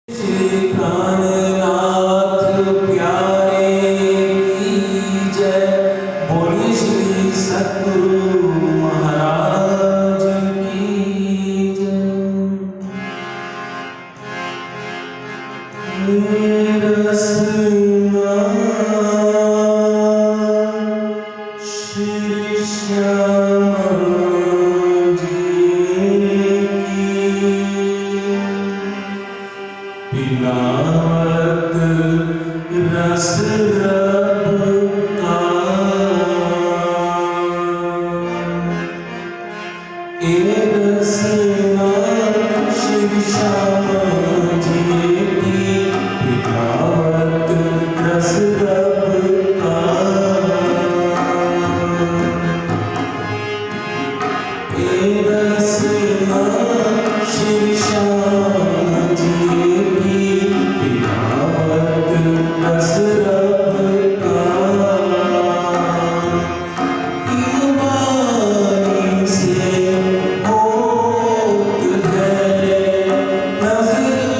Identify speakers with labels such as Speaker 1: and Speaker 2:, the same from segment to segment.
Speaker 1: श्री प्राणनाथ प्यारे की जय। बोलिए श्री सद्गुरु महाराज की जय। रसना श्री श्याम पिलावत रस रब का ए रसना श्री श्याम जी की पिलावत रस रब का ए रसना श्री श्याम जी रस रब का वाणी से होत है नजर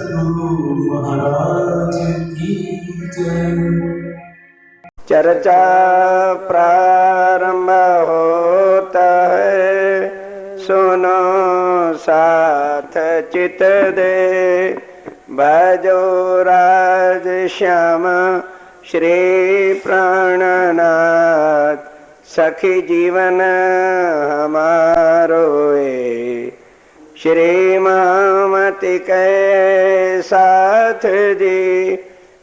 Speaker 1: सतगुरु महाराज की जय।
Speaker 2: चर्चा प्रारंभ होता है, सुनो साथ चित दे। भजो राज श्याम श्री प्राणनाथ, सखी जीवन हमारो ए। श्री महामति के साथ जी,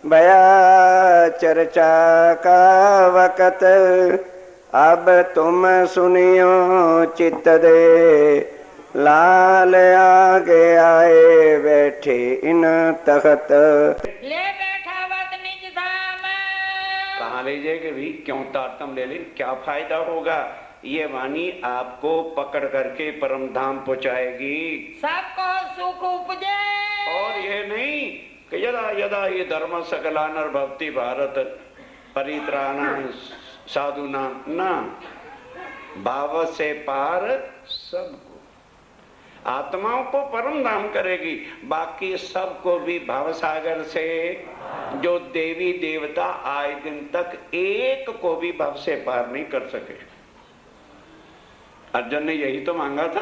Speaker 2: भया चर्चा का वक़्त, अब तुम सुनियो चित्त दे। लाल आगे आए बैठे इन तख्त,
Speaker 3: ले बैठा वत निज धाम।
Speaker 4: कहाँ ले जाएगे भी, क्यों तारतम ले ले, क्या फायदा होगा। ये वाणी आपको पकड़ करके परम धाम पहुंचाएगी,
Speaker 3: सबको सुख उपजे।
Speaker 4: और ये नहीं कि यदा यदा ये धर्म सकलानर भक्ति भारत परित्राण साधुना ना, भाव से पार सबको, आत्माओं को परम धाम करेगी, बाकी सबको भी भाव सागर से। जो देवी देवता आए दिन तक एक को भी भाव से पार नहीं कर सके। अर्जुन ने यही तो मांगा था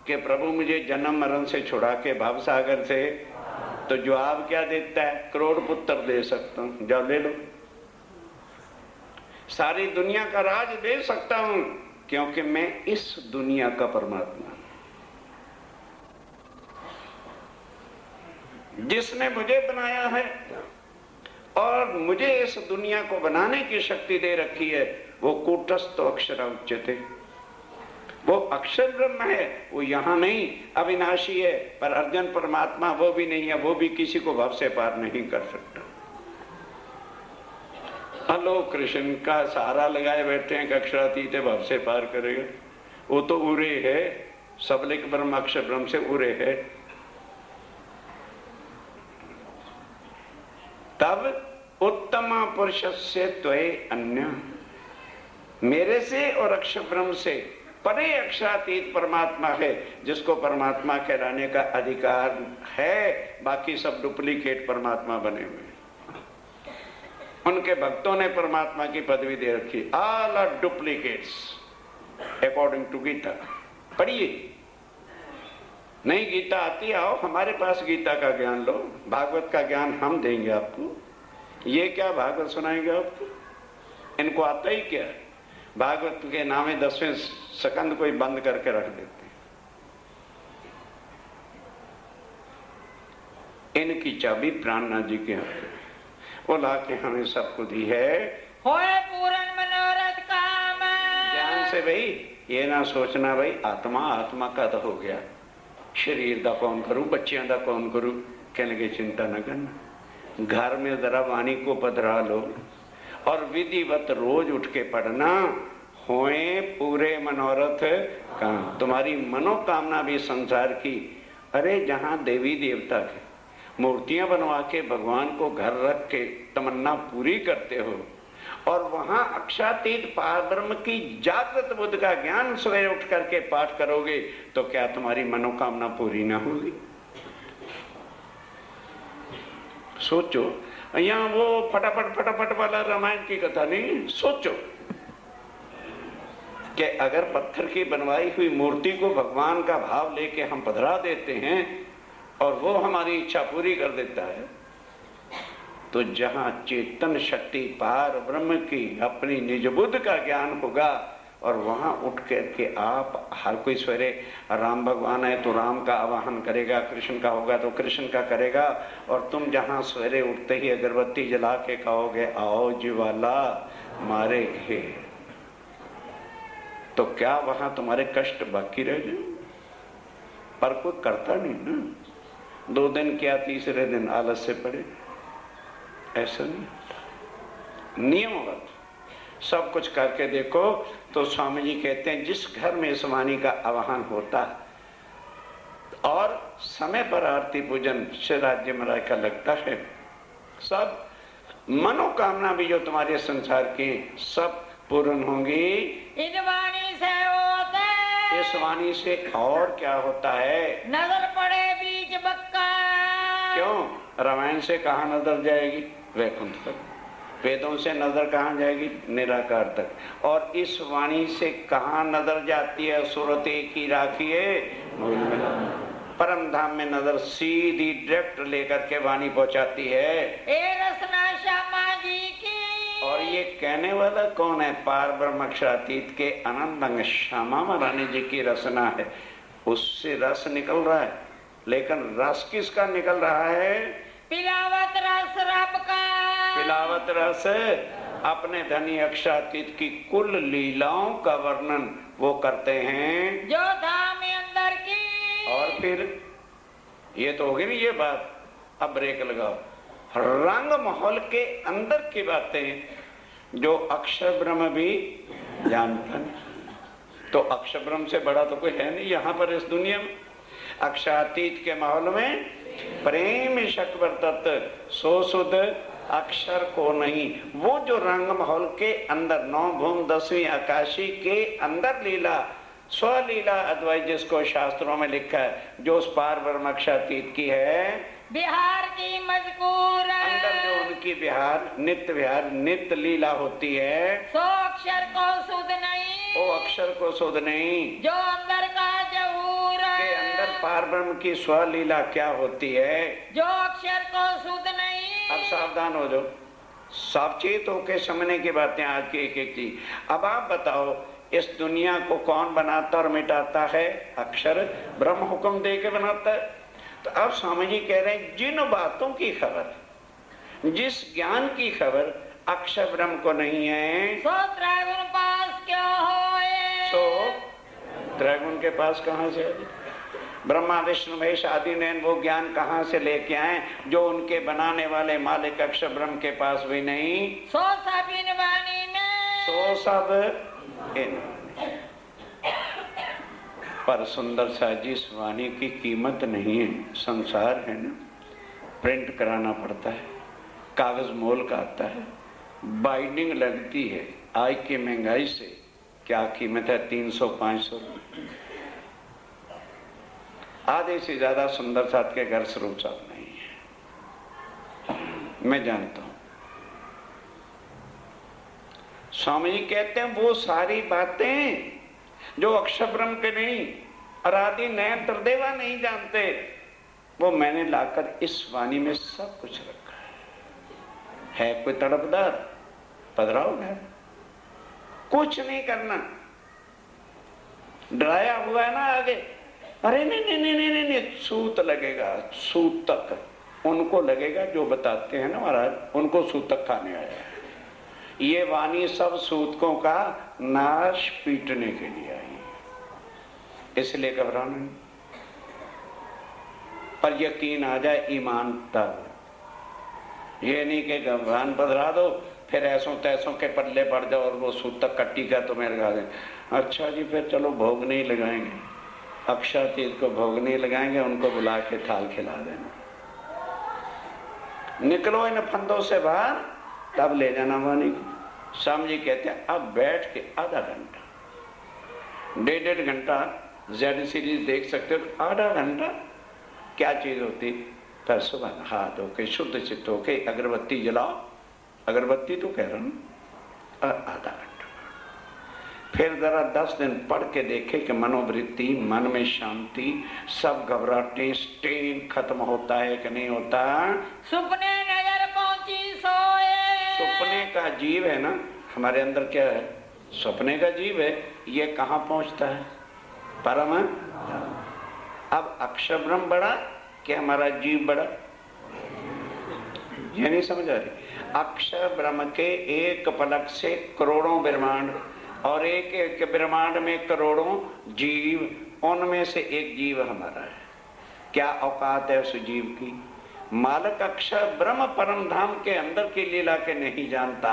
Speaker 4: कि प्रभु मुझे जन्म मरण से छुड़ा के भाव सागर से, तो जवाब क्या देता है, करोड़ पुत्र दे सकता हूं, जाओ ले लो। सारी दुनिया का राज दे सकता हूं, क्योंकि मैं इस दुनिया का परमात्मा, जिसने मुझे बनाया है और मुझे इस दुनिया को बनाने की शक्ति दे रखी है, वो कूटस्थ अक्षर उच्यते, वो अक्षर ब्रह्म है। वो यहाँ नहीं, अविनाशी है, पर अर्जुन परमात्मा वो भी नहीं है, वो भी किसी को भव से पार नहीं कर सकता। हेलो कृष्ण का सहारा लगाए बैठे हैं, अक्षरातीत भव से पार करेगा। वो तो उरे है, सबलिक ब्रह्म अक्षर ब्रह्म से उरे है। तब उत्तम पुरुष से त्वय अन्य, मेरे से और अक्षर ब्रह्म से परे अक्षरातीत परमात्मा है, जिसको परमात्मा कहलाने का अधिकार है। बाकी सब डुप्लीकेट परमात्मा बने हुए, उनके भक्तों ने परमात्मा की पदवी दे रखी। All are duplicates according to Gita. पढ़िए, नहीं गीता आती, आओ हमारे पास गीता का ज्ञान लो, भागवत का ज्ञान हम देंगे आपको। ये क्या भागवत सुनाएंगे आपको, इनको आता ही क्या। भागवत के नामे 10वें सकंद कोई बंद करके रख देते हैं। इनकी चाबी प्राणनाथ जी के हाथ में, वो लाके हमें सबको दी है।
Speaker 3: होए पूर्ण मनोरथ काम।
Speaker 4: ध्यान से भाई, ये ना सोचना भाई आत्मा आत्मा का तो हो गया, शरीर का कौन करूं, बच्चियां का कौन करूं, कहने की चिंता न करना। घर में जरा वाणी को पधरा लो और विधिवत रोज उठ के पढ़ना। होए पूरे मनोरथ काम, तुम्हारी मनोकामना भी संसार की। अरे जहाँ देवी देवता के मूर्तियां बनवा के भगवान को घर रख के तमन्ना पूरी करते हो, और वहां अक्षातीत पारब्रह्म की जागृत बुद्ध का ज्ञान सवेरे उठ करके पाठ करोगे, तो क्या तुम्हारी मनोकामना पूरी ना होगी। सोचो, यहाँ वो फटाफट फटाफट वाला रामायण की कथा नहीं, सोचो कि अगर पत्थर की बनवाई हुई मूर्ति को भगवान का भाव लेके हम पधरा देते हैं और वो हमारी इच्छा पूरी कर देता है, तो जहां चेतन शक्ति पार ब्रह्म की अपनी निज बुद्ध का ज्ञान होगा, और वहां उठ करके आप, हर कोई सवेरे राम भगवान है तो राम का आवाहन करेगा, कृष्ण का होगा तो कृष्ण का करेगा, और तुम जहां सवेरे उठते ही अगरबत्ती जला के कहोगे आओ ज्वाला मारे हे, तो क्या वहां तुम्हारे कष्ट बाकी रह गए। पर कोई करता नहीं ना, 2 दिन क्या तीसरे दिन आलस से पड़े, ऐसा नहीं। नियमवत सब कुछ करके देखो। तो स्वामी जी कहते हैं, जिस घर में इस वाणी का आवाहन होता और समय पर आरती पूजन श्री राज्य महाराज का लगता है, सब मनोकामना भी जो तुम्हारे संसार की सब पूर्ण होंगी।
Speaker 3: इस वाणी से होते,
Speaker 4: इस वाणी से और क्या होता है,
Speaker 3: नजर पड़े बीच बक्का।
Speaker 4: क्यों? रामायण से कहाँ नजर जाएगी? वैकुंठ तक। वेदों से नजर कहाँ जाएगी? निराकार तक। और इस वाणी से कहाँ नजर जाती है? सूरत एक ही राखिए मूल में। परम धाम में नजर सीधी डायरेक्ट लेकर के वाणी पहुंचाती है।
Speaker 3: ए रसना श्यामा जी की।
Speaker 4: और ये कहने वाला कौन है? पार ब्रह्म अक्षरातीत के अनंत अंग श्यामा महारानी जी की रसना है। उससे रस निकल रहा है, लेकिन रस किसका निकल रहा है?
Speaker 3: पिलावत रस रब का।
Speaker 4: पिलावत रस अपने धनी अक्षरातीत की कुल लीलाओं का वर्णन वो करते हैं
Speaker 3: जो धाम अंदर की।
Speaker 4: और फिर ये तो होगी नहीं ये बात। अब ब्रेक लगाओ। रंग माहौल के अंदर की बातें जो अक्षर ब्रह्म भी जानता नहीं। तो अक्षर ब्रह्म से बड़ा तो कोई है नहीं यहाँ पर इस दुनिया में। अक्षरातीत के माहौल में प्रेम शक वर्तत सो सुध अक्षर को नहीं। वो जो रंग माहौल के अंदर 9 भूम 10वीं आकाशी के अंदर लीला स्वलीला अद्वैत जिसको शास्त्रों में लिखा है, जो उस पार ब्रह्म अक्षरातीत की है
Speaker 3: बिहार की मजकूर
Speaker 4: अंदर जो उनकी बिहार नित्य लीला होती है,
Speaker 3: सो अक्षर को सुध नहीं।
Speaker 4: वो अक्षर को सुध नहीं।
Speaker 3: जो अंदर का जहूर
Speaker 4: के अंदर पार ब्रह्म की स्वलीला क्या होती है,
Speaker 3: जो अक्षर को सुध नहीं।
Speaker 4: अब सावधान हो जाओ, सावचेत होके समझने की बातें आज की एक एक चीज। अब आप बताओ इस दुनिया को कौन बनाता और मिटाता है? अक्षर ब्रह्म हुक्म दे के बनाता है। तो अब स्वामी जी कह रहे हैं जिन बातों की खबर, जिस ज्ञान की खबर अक्षर ब्रह्म को नहीं है,
Speaker 3: सो त्रैगुण पास क्यों होए?
Speaker 4: सो त्रैगुण के पास कहां से? ब्रह्मा विष्णु महेश आदि ने वो ज्ञान कहां से लेके आए जो उनके बनाने वाले मालिक अक्षर ब्रह्म के पास भी नहीं।
Speaker 3: सो सब इन वाणी में।
Speaker 4: सो सब इन पर सुंदर सा जिस वाणी की कीमत नहीं है। संसार है ना, प्रिंट कराना पड़ता है, कागज मोल का आता है, बाइंडिंग लगती है। आज की महंगाई से क्या कीमत है? 300-500 रुपये। आधे से ज्यादा सुंदर साथ के घर स्वरूप साथ नहीं है, मैं जानता हूं। स्वामी जी कहते हैं वो सारी बातें जो अक्षर ब्रह्म के नहीं और आदि नए त्रिदेवा नहीं जानते, वो मैंने लाकर इस वाणी में सब कुछ रखा है। कोई तड़पदार पधराओ घर, कुछ नहीं करना। डराया हुआ है ना आगे, अरे नहीं, सूत लगेगा। सूतक उनको लगेगा जो बताते हैं ना महाराज, उनको सूतक खाने आया है। ये वाणी सब सूतकों का नाश पीटने के लिए आई, इसलिए घबराना नहीं। पर यकीन आ जाए ईमान तब, ये नहीं कि भगवान बदला दो फिर ऐसों तैसों के पल्ले पड़ जाओ और वो सूतक कट्टी का तुम्हें लगा दें। अच्छा जी फिर चलो भोग नहीं लगाएंगे, अक्षरातीत को भोग नहीं लगाएंगे, उनको बुला के थाल खिला देना। निकलो इन फंदों से बाहर, तब ले जाना वाणी को। स्वामी जी कहते हैं अब बैठ के आधा घंटा 1.5 घंटा जेड सीरीज देख सकते हो। आधा घंटा क्या चीज होती? फिर सुबह हाथ धो के शुद्ध चित्त होके अगरबत्ती जलाओ, अगरबत्ती तो कह रहा हूं, आधा घंटा फिर जरा 10 दिन पढ़ के देखे कि मनोवृत्ति, मन में शांति, सब घबराहटें स्टेन खत्म होता है कि नहीं होता।
Speaker 3: सुपने नजर पहुंची सोए।
Speaker 4: सपने का जीव है ना हमारे अंदर, क्या है? सपने का जीव है। ये कहाँ पहुंचता है? परम। अब अक्षर ब्रह्म बड़ा कि हमारा जीव बड़ा? ये नहीं समझ आ रही। अक्षर ब्रह्म के एक पलक से करोड़ों ब्रह्मांड, और एक एक ब्रह्मांड में करोड़ों जीव, उनमें से एक जीव हमारा है। क्या औकात है उस जीव की? मालक अक्षर ब्रह्म परम धाम के अंदर की लीला के नहीं जानता,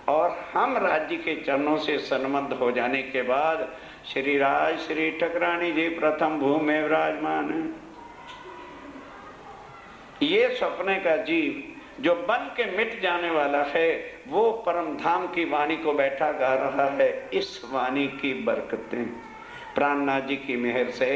Speaker 4: और हम राज्य के चरणों से संबद्ध हो जाने के बाद श्री राज श्री ठकरानी जी प्रथम भूमि में विराजमान है। ये सपने का जीव जो बन के मिट जाने वाला है, वो परम धाम की वाणी को बैठा गा रहा है। इस वाणी की बरकतें प्राणनाथ जी की मेहर से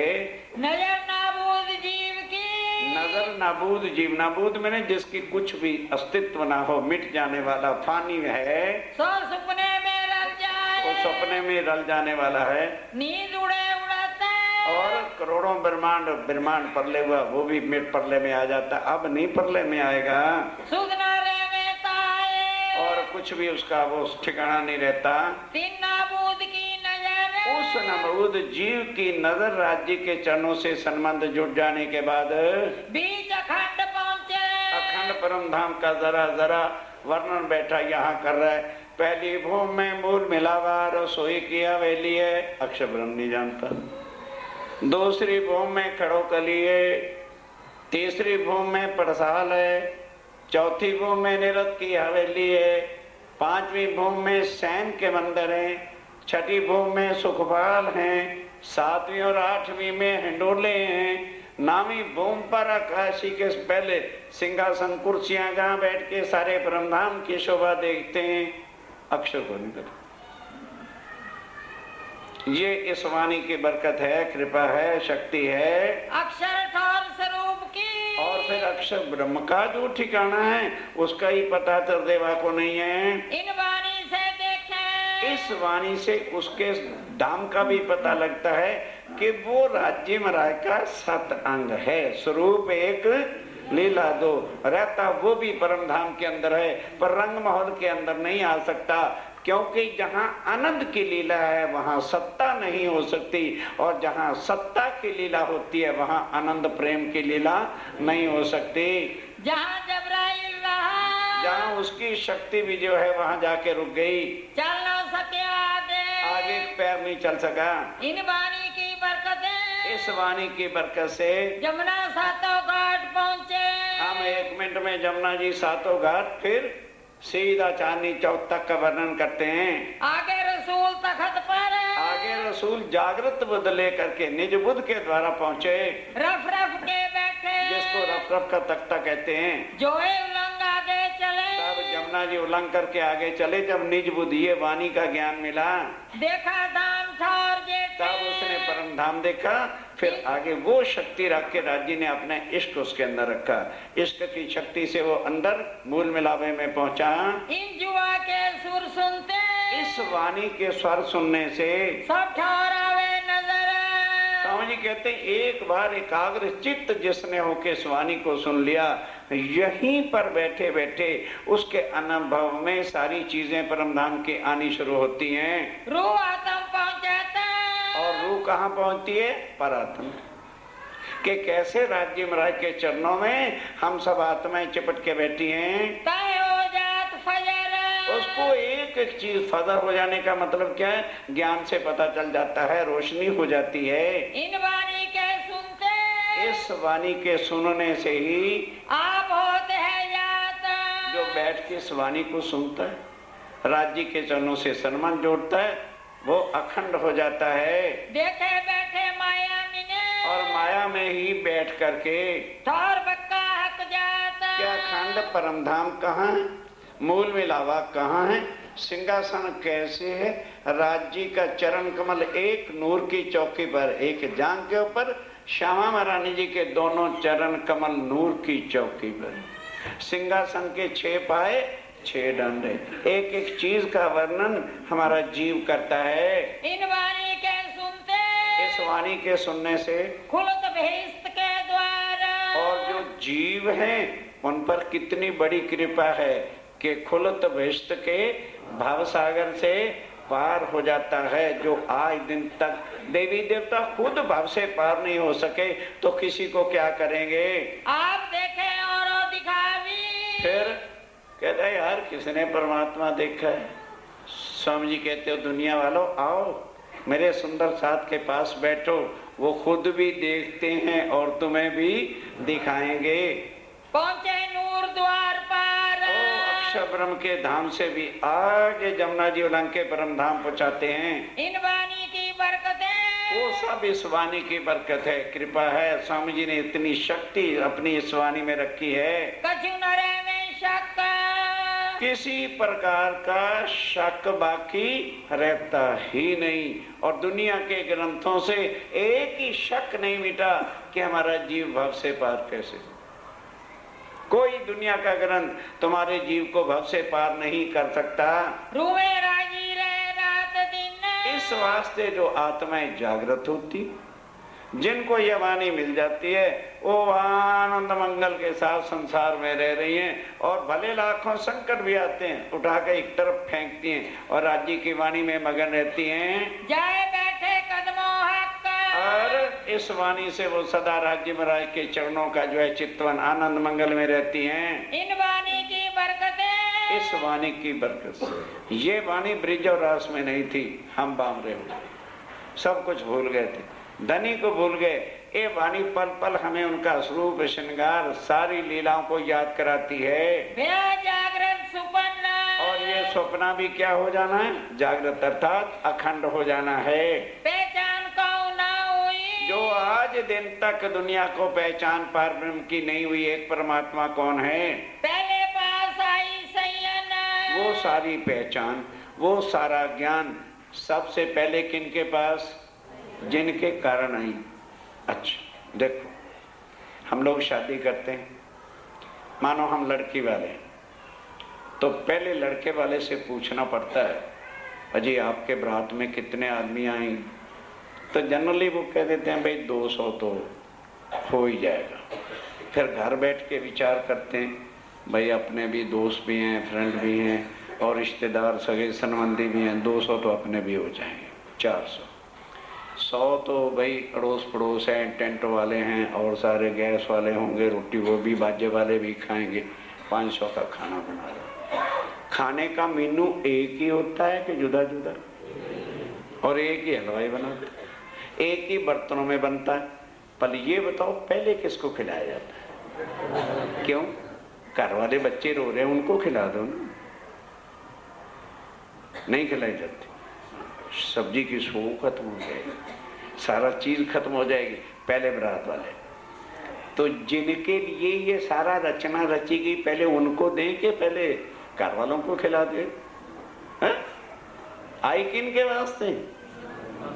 Speaker 3: नजर नाबूद जीव की,
Speaker 4: नजर नाबूद जीव, नाबूद मैंने जिसकी कुछ भी अस्तित्व ना हो, मिट जाने वाला फानी है,
Speaker 3: सो सपने में रल जाए,
Speaker 4: वो सपने में रल जाने वाला है।
Speaker 3: नींद उड़े उड़ाते,
Speaker 4: और करोड़ों ब्रह्मांड परले हुआ वो भी मिट परले में आ जाता, अब नहीं परले में आएगा।
Speaker 3: सुध न रहे ताए,
Speaker 4: और कुछ भी उसका वो ठिकाना नहीं रहता।
Speaker 3: तीन नाबूद की नजर,
Speaker 4: उस नाबूद जीव की नजर राज्य के चरणों से संबंध जुट जाने के बाद
Speaker 3: बीच अखंड पहुँचे,
Speaker 4: अखंड परम धाम का जरा जरा वर्णन बैठा यहाँ कर रहा है। पहली भूमि में मूल मिलावा रसोई की हवेली है, अक्षर ब्रह्म नहीं जानता। दूसरी भूमि में खड़ो कली है, तीसरी भूमि में पड़साल है, चौथी भूमि में निरत की हवेली है, पांचवी भूमि में सैन के मंदिर हैं, छठी भूमि में सुखपाल हैं, सातवीं और आठवीं में हिंडोले हैं, नामी भूमि पर आकाशी के पहले सिंहासन कुर्सियां जहां बैठ के सारे परमधाम की शोभा देखते हैं, अक्षर को नहीं करते। ये इस वाणी की बरकत है, कृपा है, शक्ति है।
Speaker 3: अक्षर ठोर स्वरूप की,
Speaker 4: और फिर अक्षर ब्रह्म का जो ठिकाना है उसका ही पता तरदेवा को नहीं है।
Speaker 3: इन वाणी से देखें,
Speaker 4: इस वाणी से उसके धाम का भी पता लगता है कि वो राज्य महाराज का 7 अंग है। स्वरूप 1, लीला 2, रहता वो भी परम धाम के अंदर है, पर रंग महल के अंदर नहीं आ सकता, क्योंकि जहाँ आनंद की लीला है वहाँ सत्ता नहीं हो सकती, और जहाँ सत्ता की लीला होती है वहाँ आनंद प्रेम की लीला नहीं हो सकती।
Speaker 3: जहाँ जबराइल रहा,
Speaker 4: जहाँ उसकी शक्ति भी जो है वहाँ जाके रुक गई,
Speaker 3: चल न सके
Speaker 4: आगे पैर नहीं चल सका।
Speaker 3: इन वाणी की बरकतें,
Speaker 4: इस वाणी की बरकत से
Speaker 3: जमुना सातों घाट पहुँचे,
Speaker 4: हम 1 मिनट में जमुना जी 7 घाट फिर सीधा चांदनी चौक तक का वर्णन करते हैं।
Speaker 3: आगे रसूल तखत पर,
Speaker 4: आगे रसूल जागृत बुद्ध लेकर के निज बुद्ध के द्वारा पहुँचे,
Speaker 3: रफ रफ के बैठे,
Speaker 4: जिसको रफ रफ का तख्ता कहते हैं।
Speaker 3: जो उलंग आगे चले,
Speaker 4: तब जमुना जी उल्लंघ करके आगे चले, जब निज बुद्ध ये वाणी का ज्ञान मिला,
Speaker 3: देखा धाम ठौर जेठे,
Speaker 4: तब उसने परम धाम देखा। फिर आगे वो शक्ति रख के राज्य ने अपने इष्ट उसके अंदर रखा, इष्ट की शक्ति से वो अंदर मूल मिलावे में पहुंचा।
Speaker 3: इन जुआ के सुर सुनते,
Speaker 4: इस वाणी के स्वर सुनने से
Speaker 3: सब ठहरावे नजर।
Speaker 4: स्वामी जी कहते हैं एक बार एकाग्र चित्त जिसने होके इस वाणी को सुन लिया, यहीं पर बैठे बैठे उसके अनुभव में सारी चीजें परम धाम की आनी शुरू होती हैं।
Speaker 3: रूह आत्म पहुंचाता,
Speaker 4: और रूह कहाँ पहुंचती है? परात्म के। कैसे राज्य महाराज के चरणों में हम सब आत्माएं चिपट के बैठी हैं।
Speaker 3: तय हो जात फजर,
Speaker 4: उसको एक एक चीज फजर हो जाने का मतलब क्या है? ज्ञान से पता चल जाता है, रोशनी हो जाती है।
Speaker 3: इन वाणी के सुनते,
Speaker 4: इस वाणी के सुनने से ही
Speaker 3: आप होते हैं जाता,
Speaker 4: जो बैठ के इस वाणी को सुनता है, राज्य के चरणों से सम्मान जोड़ता है, वो अखंड हो जाता है।
Speaker 3: देखे बैठे माया मिने,
Speaker 4: और माया में ही बैठ करके
Speaker 3: ठौर बक्का हक जाता।
Speaker 4: क्या खंड परम धाम कहाँ है? मूल मिलावा कहाँ है? सिंहासन कैसे है? राज्य का चरण कमल एक नूर की चौकी पर, एक जांग के ऊपर, श्यामा महारानी जी के दोनों चरण कमल नूर की चौकी पर। सिंहासन के 6 पाए 6 डंडे, एक एक चीज का वर्णन हमारा जीव करता है।
Speaker 3: इन वाणी के सुनते,
Speaker 4: इस वाणी के सुनने से
Speaker 3: खुलत भेस्त के द्वारा,
Speaker 4: और जो जीव हैं उन पर कितनी बड़ी कृपा है कि खुलत भेस्त के भाव सागर से पार हो जाता है। जो आज दिन तक देवी देवता खुद भाव से पार नहीं हो सके तो किसी को क्या करेंगे?
Speaker 3: आप देखें और दिखावी।
Speaker 4: फिर कहता है यार किसने परमात्मा देखा है? स्वामी जी कहते हो दुनिया वालों आओ मेरे सुंदर साथ के पास बैठो, वो खुद भी देखते हैं और तुम्हें भी दिखाएंगे।
Speaker 3: पहुंचे नूर द्वार पर,
Speaker 4: अक्षर ब्रह्म के धाम से भी आगे जमुना जी उल्लंघ के परम धाम पहुंचाते हैं।
Speaker 3: इन वाणी की बरकतें,
Speaker 4: वो सब इस वाणी की बरकत है, कृपा है। स्वामी जी ने इतनी शक्ति अपनी इस वाणी में रखी है,
Speaker 3: कछु नरे में शक,
Speaker 4: किसी प्रकार का शक बाकी रहता ही नहीं। और दुनिया के ग्रंथों से एक ही शक नहीं मिटा कि हमारा जीव भाव से पार कैसे। कोई दुनिया का ग्रंथ तुम्हारे जीव को भव से पार नहीं कर सकता।
Speaker 3: रूए राजी रहे रात दिन।
Speaker 4: इस वास्ते जो आत्माएं जागृत होती, जिनको यह वाणी मिल जाती है, वो आनंद मंगल के साथ संसार में रह रही हैं। और भले लाखों संकट भी आते हैं, उठा के एक तरफ फेंकती हैं और राज्य की वाणी में मगन रहती हैं।
Speaker 3: जाए बैठे कदमों हक।
Speaker 4: और इस वाणी से वो सदा राज्य महाराज के चरणों का जो है चितवन आनंद मंगल में रहती हैं।
Speaker 3: इन वाणी की बरकतें।
Speaker 4: इस वाणी की बरकत से। ये वाणी ब्रिज और रास में नहीं थी, हम बामरे हो गए, सब कुछ भूल गए थे, धनी को भूल गए। ये वाणी पल पल हमें उनका स्वरूप श्रृंगार सारी लीलाओं को याद कराती है।
Speaker 3: जागृत सुपन्न।
Speaker 4: और ये सपना भी क्या हो जाना है? जागृत अर्थात अखंड हो जाना है।
Speaker 3: पहचान को ना हुई।
Speaker 4: जो आज दिन तक दुनिया को पहचान पार ब्रह्म की नहीं हुई, एक परमात्मा कौन है?
Speaker 3: पहले पास आई संयन।
Speaker 4: वो सारी पहचान, वो सारा ज्ञान सबसे पहले किनके पास? जिनके कारण आई। अच्छा देखो, हम लोग शादी करते हैं, मानो हम लड़की वाले हैं, तो पहले लड़के वाले से पूछना पड़ता है, अजी आपके बारात में कितने आदमी आए? तो जनरली वो कह देते हैं भाई 200 तो हो ही जाएगा। फिर घर बैठ के विचार करते हैं, भाई अपने भी दोस्त भी हैं, फ्रेंड भी हैं, और रिश्तेदार सगे संबंधी भी हैं, 200 तो अपने भी हो जाएंगे, 400, 100 तो भाई अड़ोस पड़ोस हैं, टेंट वाले हैं, और सारे गैस वाले होंगे, रोटी वो भी बाजे वाले भी खाएंगे, 500 का खाना बना रहे। खाने का मेनू एक ही होता है कि जुदा जुदा? और एक ही हलवाई बनाता है, एक ही बर्तनों में बनता है। पर ये बताओ पहले किसको खिलाया जाता है? क्यों? घर वाले बच्चे रो रहे हैं, उनको खिला दो ना। नहीं खिलाई जाती, सब्जी की सो खत्म हो जाएगी, सारा चीज खत्म हो जाएगी, पहले बारात वाले। तो जिनके लिए ये सारा रचना रची गई, पहले उनको दें कि पहले घर वालों को खिला दे? आई किन के वास्ते?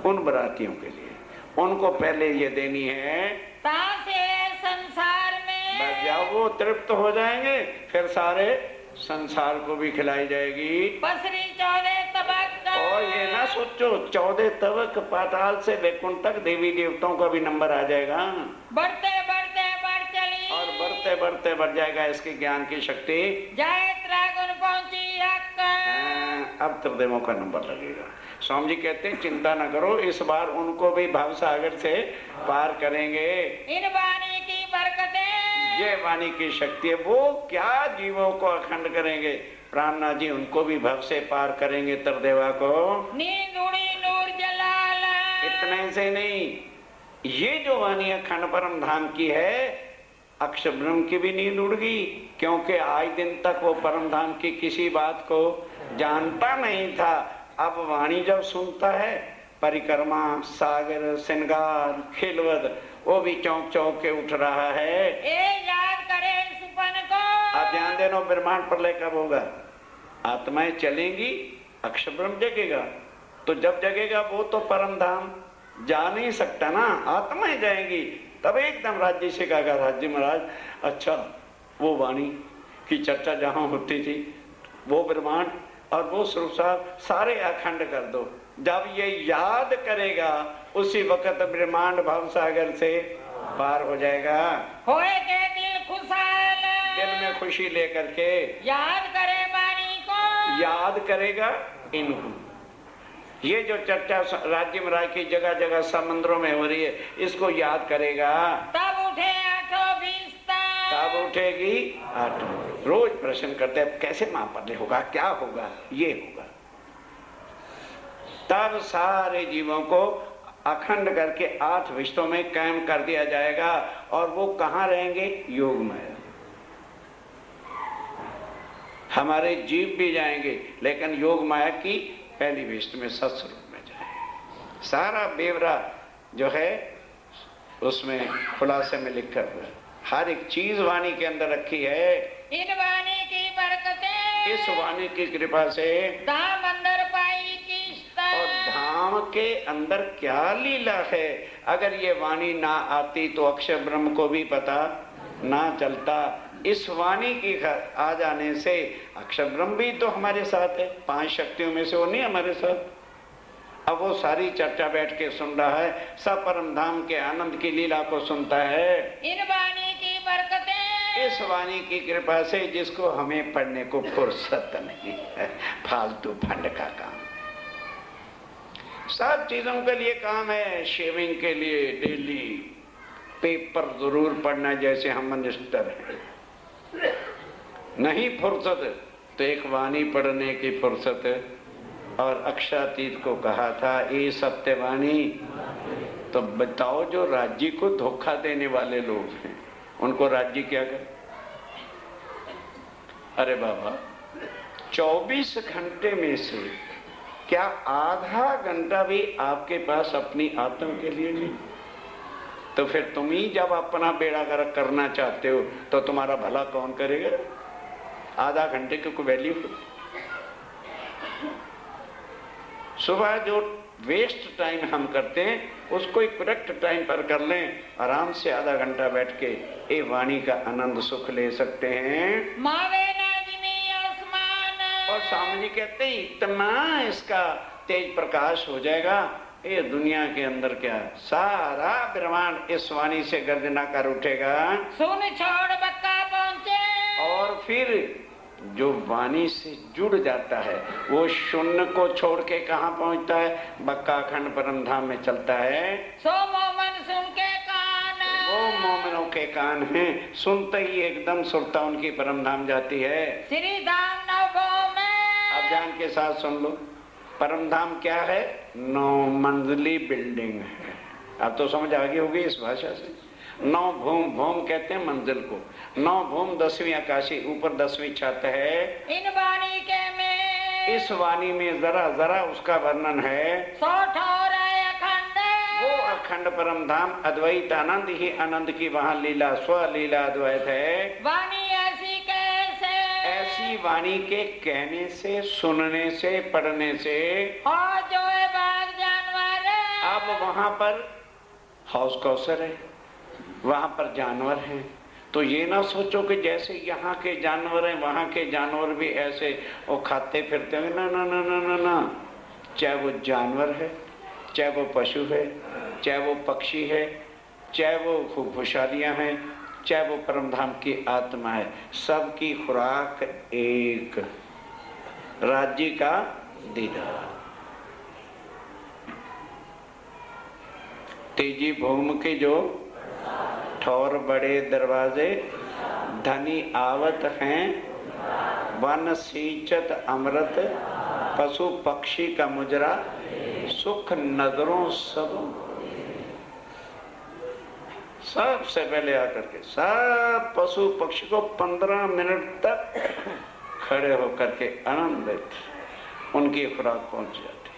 Speaker 4: उन बरातियों के लिए, उनको पहले ये देनी है।
Speaker 3: संसार में
Speaker 4: बस जाओ, वो तृप्त हो जाएंगे, फिर सारे संसार को भी खिलाई जाएगी।
Speaker 3: पसरी 14 तबक।
Speaker 4: और ये ना सोचो 14 तबक, पाताल से वैकुंठ तक देवी देवताओं का भी नंबर आ जाएगा।
Speaker 3: बढ़ते बढ़ते बढ़ चली।
Speaker 4: और बढ़ते बढ़ते बढ़ जाएगा इसके ज्ञान की शक्ति।
Speaker 3: जाए त्रागुन पहुंची हक।
Speaker 4: अब त्रिदेवों का नंबर लगेगा। स्वामी जी कहते हैं चिंता न करो, इस बार उनको भी भव सागर से पार करेंगे।
Speaker 3: इन वाणी की बरकतें।
Speaker 4: ये वाणी की शक्ति है, वो क्या जीवों को अखंड करेंगे। प्राणनाथ जी उनको भी भव से पार करेंगे, तरदेवा को।
Speaker 3: नींद उड़ी नूर जलाला।
Speaker 4: इतने से नहीं, ये जो वाणी अखंड परम धाम की है, अक्षर ब्रह्म की भी नींद उड़ गई, क्योंकि आज दिन तक वो परम धाम की किसी बात को जानता नहीं था। अब वाणी जब सुनता है, परिक्रमा, सागर, श्रृंगार, खिलवद, वो भी चौंक चौंक के उठ रहा है।
Speaker 3: याद करे सुपन को।
Speaker 4: आप ध्यान देना, ब्रह्मांड प्रलय कब होगा? आत्माएं चलेंगी, अक्षर ब्रह्म जगेगा। तो जब जगेगा वो तो परम धाम जा नहीं सकता ना, आत्माएं जाएंगी। तब एकदम राज्य से कहा, राज्य महाराज अच्छा वो वाणी की चर्चा जहां होती थी, वो ब्रह्मांड और वो स्वरूप सारे अखंड कर दो। जब ये याद करेगा, उसी वक्त ब्रह्मांड भव सागर से पार हो जाएगा।
Speaker 3: होए के दिल खुशहाल।
Speaker 4: दिल में खुशी लेकर के
Speaker 3: याद करे वाणी को।
Speaker 4: याद करेगा इनको। ये जो चर्चा राज्य महाराज की जगह जगह समंदरों में हो रही है, इसको याद करेगा,
Speaker 3: तब उठे 8:20।
Speaker 4: तब उठेगी 8। रोज प्रश्न करते हैं कैसे महापर्य होगा, क्या होगा, ये होगा। तब सारे जीवों को अखंड करके 8 विश्वों में कायम कर दिया जाएगा। और वो कहाँ रहेंगे? योग माया। हमारे जीव भी जाएंगे, लेकिन योग माया की पहली विष्ट में सत्स्वरूप में जाएंगे। सारा बेवरा जो है उसमें खुलासे में लिखा हुआ है, हर एक चीज वाणी के अंदर रखी है।
Speaker 3: इन वाणी की बरकतें।
Speaker 4: इस वाणी की कृपा से
Speaker 3: धाम अंदर पाई की।
Speaker 4: और धाम के अंदर क्या लीला है। अगर ये वाणी ना आती तो अक्षर ब्रह्म को भी पता ना चलता। इस वाणी की आ जाने से अक्षर ब्रह्म भी तो हमारे साथ है, 5 शक्तियों में से वो नहीं हमारे साथ। अब वो सारी चर्चा बैठ के सुन रहा है, सब परम धाम के आनंद की लीला को सुनता है।
Speaker 3: इन वाणी की बरकतें,
Speaker 4: इस वाणी की कृपा से जिसको हमें पढ़ने को फुर्सत नहीं है, फालतू फंड का काम, सब चीजों के लिए काम है। शेविंग के लिए डेली पेपर जरूर पढ़ना, जैसे हम मिनिस्टर हैं। नहीं फुर्सत तो एक वाणी पढ़ने की फुर्सत है। और अक्षरातीत को कहा था ये सत्यवाणी। तो बताओ, जो राज्य को धोखा देने वाले लोग हैं उनको राज्य क्या करे? अरे बाबा, 24 घंटे में से क्या आधा घंटा भी आपके पास अपनी आत्म के लिए नहीं? तो फिर तुम ही जब अपना बेड़ा गर्क करना चाहते हो तो तुम्हारा भला कौन करेगा? आधा घंटे की कोई वैल्यू? सुबह जो वेस्ट टाइम हम करते हैं उसको एक करेक्ट टाइम पर कर लें, आराम से आधा घंटा बैठ के ये वाणी का आनंद सुख ले सकते हैं।
Speaker 3: मावे नाज़मी आसमान,
Speaker 4: और स्वामी जी कहते हैं इतना इसका तेज प्रकाश हो जाएगा, ये दुनिया के अंदर क्या सारा ब्रह्मांड इस वाणी से गर्जना कर उठेगा।
Speaker 3: सुन छोड़ बक्का पहुंचे,
Speaker 4: और फिर जो वाणी से जुड़ जाता है वो शून्य को छोड़ के कहाँ पहुंचता है? बक्का खंड परम धाम में चलता है।
Speaker 3: सो मोमन सुन के कान,
Speaker 4: वो मोमिनों के कान हैं, सुनते ही एकदम सुरता उनकी परम धाम जाती है।
Speaker 3: श्री धाम नवो में।
Speaker 4: अब ध्यान के साथ सुन लो, परम धाम क्या है? 9 मंजिली बिल्डिंग है। अब तो समझ आ गई होगी इस भाषा से। 9 भूम, भूम कहते हैं मंजिल को, 9 भूम 10वीं आकाशी, ऊपर 10वीं छत है।
Speaker 3: इन वाणी के में,
Speaker 4: इस वाणी में जरा जरा उसका वर्णन है।
Speaker 3: सो ठोर अखंड,
Speaker 4: वो अखंड परम धाम अद्वैत आनंद ही आनंद की वहाँ लीला, स्वलीला अद्वैत है।
Speaker 3: वाणी ऐसी कैसे,
Speaker 4: ऐसी वाणी के कहने से, सुनने से, पढ़ने से,
Speaker 3: और जो है बाग जानवर,
Speaker 4: अब वहाँ पर हौस कौसर है, वहाँ पर जानवर हैं। तो ये ना सोचो कि जैसे यहाँ के जानवर हैं वहाँ के जानवर भी ऐसे वो खाते फिरते हैं। ना ना ना ना ना ना, चाहे वो जानवर है, चाहे वो पशु है, चाहे वो पक्षी है, चाहे वो खुशहालियाँ हैं, चाहे वो परमधाम की आत्मा है, सबकी खुराक एक, राज्य का दीदार। तेजी भूमि के जो ठौर बड़े दरवाजे, धनी आवत हैं, वन सींचत अमृत, पशु पक्षी का मुजरा, सुख नजरों सब। सबसे पहले आकर के सब पशु पक्षी को 15 मिनट तक खड़े होकर के आनंदित उनकी खुराक पहुंच जाती है।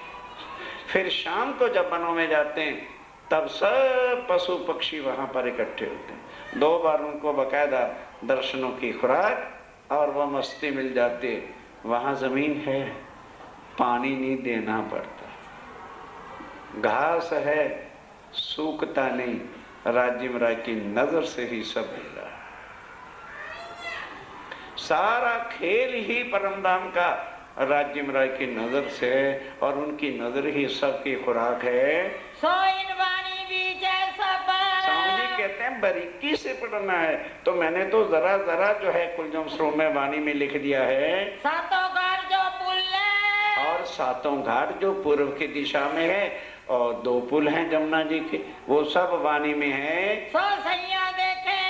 Speaker 4: फिर शाम को जब वनों में जाते हैं तब सब पशु पक्षी वहां पर इकट्ठे होते हैं। 2 बार उनको बकायदा दर्शनों की खुराक और वह मस्ती मिल जाती है। वहां जमीन है, पानी नहीं देना पड़ता, घास है, सूखता नहीं, राज्य में राय की नजर से ही सब मिल रहा है। सारा खेल ही परमधाम का राज्य में राय की नजर से, और उनकी नजर ही सबकी खुराक है।
Speaker 3: सो इन वाणी बीच सब,
Speaker 4: स्वामी जी कहते हैं बारीकी से पढ़ना है। तो मैंने तो जरा जरा जो है कुलजम श्लोक में वाणी में लिख दिया है।
Speaker 3: सातों घाट जो पुल है,
Speaker 4: और 7 घाट जो पूर्व की दिशा में है, और 2 पुल हैं जमुना जी के, वो सब वाणी में है।
Speaker 3: सो सैया देखे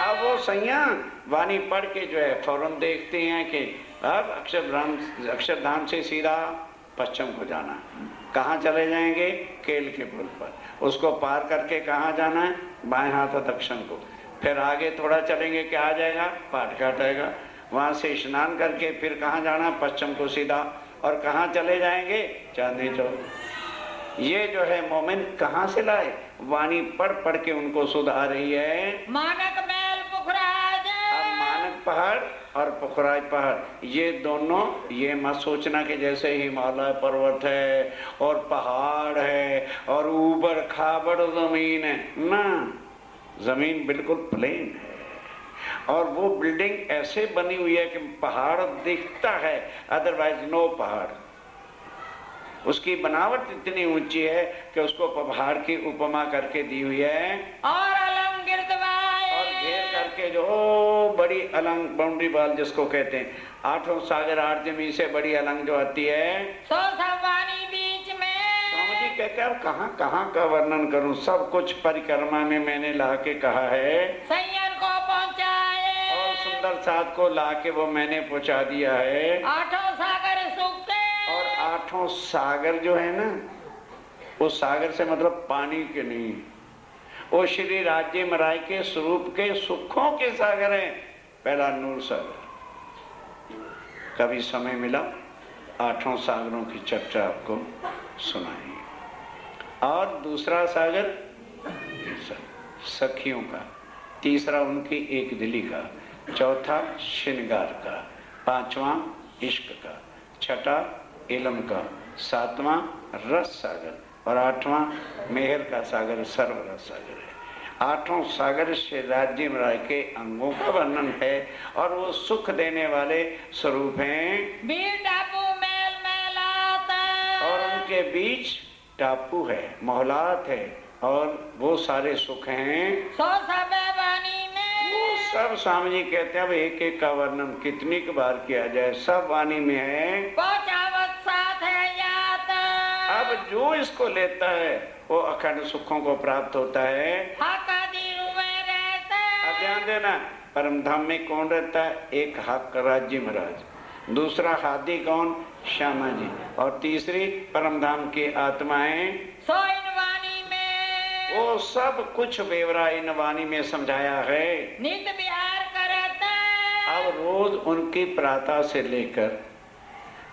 Speaker 4: अब वो सैया वाणी पढ़ के जो है फौरन देखते हैं कि अब अक्षरधाम से सीधा पश्चिम को जाना है। कहाँ चले जाएंगे? केल के पुल पर। उसको पार करके कहाँ जाना है? बाएं हाथ दक्षिण को। फिर आगे थोड़ा चलेंगे क्या आ जाएगा? पाटघाट आएगा। वहाँ से स्नान करके फिर कहाँ जाना? पश्चिम को सीधा। और कहाँ चले जाएंगे? चांदनी चौक। ये जो है मोमिन कहाँ से लाए? वाणी पढ़ पढ़ के उनको सुधार रही है।
Speaker 3: मानक मैल पुखराज,
Speaker 4: अब मानक पहाड़ और पुखराज पहाड़, ये दोनों, ये मत सोचना कि जैसे हिमालय पर्वत है और पहाड़ है और ऊबड़ खाबड़ जमीन है ना, जमीन बिल्कुल प्लेन है और वो बिल्डिंग ऐसे बनी हुई है कि पहाड़ दिखता है, अदरवाइज नो पहाड़। उसकी बनावट इतनी ऊंची है कि उसको पहाड़ की उपमा करके दी हुई है।
Speaker 3: और अलंकृत
Speaker 4: और घेर करके जो बड़ी अलंग बाउंड्री वाल जिसको कहते हैं, 8 सागर 8 जमी से बड़ी अलंग जो आती है,
Speaker 3: सो सब वाणी बीच में।
Speaker 4: स्वामी जी कहते हैं अब कहाँ कहाँ का वर्णन करूं, सब कुछ परिक्रमा में मैंने ला के कहा है।
Speaker 3: सैयन को पहुँचाए
Speaker 4: और सुंदर साथ को ला के वो मैंने पहुंचा दिया है।
Speaker 3: 8 सागर सुख के।
Speaker 4: और 8 सागर जो है ना, उस सागर से मतलब पानी के नहीं, वो श्री राज्य मराय के स्वरूप के सुखों के सागर हैं। पहला नूर सागर, कभी समय मिला 8 सागरों की चर्चा आपको सुनाएंगे। और दूसरा सागर सखियों का, तीसरा उनकी एक दिली का, चौथा श्रृंगार का, 5वां इश्क का, छठा इलम का, 7वां रस सागर और 8वां मेहर का सागर, सर्वरस सागर है। 8 सागर से राज्य राय के अंगों का वर्णन है और वो सुख देने वाले स्वरूप हैं।
Speaker 3: बीच टापू मेल मेलाता।
Speaker 4: और उनके बीच टापू है, मोहलात है और वो सारे सुख हैं।
Speaker 3: सो सब वाणी में।
Speaker 4: वो सब स्वामी जी कहते हैं अब एक एक का वर्णन कितनी बार किया जाए, सब वाणी में है।
Speaker 3: पहुँचावत साथ है याता।
Speaker 4: अब जो इसको लेता है वो अखंड सुखों को प्राप्त होता है।
Speaker 3: हक दिल में रहता।
Speaker 4: अब ध्यान देना, परम धाम में कौन रहता है? एक हक राज्य महाराज, दूसरा हादी कौन? श्यामा जी, और तीसरी परम धाम की आत्माएं।
Speaker 3: सो इन वाणी में।
Speaker 4: वो सब कुछ बेवरा इन वाणी में समझाया है।
Speaker 3: नित बिहार करता।
Speaker 4: अब रोज उनकी प्रातः से लेकर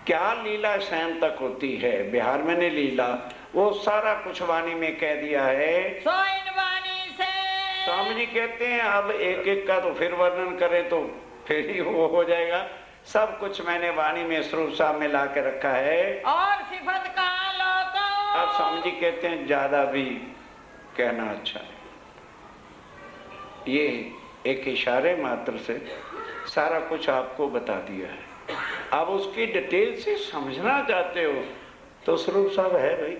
Speaker 4: क्या लीला शाम तक होती है, बिहार में ने लीला, वो सारा कुछ वाणी में कह दिया है।
Speaker 3: सो इन वाणी से।
Speaker 4: स्वामी जी कहते हैं अब एक एक का तो फिर वर्णन करें तो फिर ही वो हो जाएगा। सब कुछ मैंने वाणी में स्वरूप साहब में ला के रखा है।
Speaker 3: और सिफत का लोको।
Speaker 4: अब स्वामी जी कहते हैं ज्यादा भी कहना अच्छा है, ये एक इशारे मात्र से सारा कुछ आपको बता दिया है। अब उसकी डिटेल से समझना चाहते हो तो स्वरूप साहब है भाई,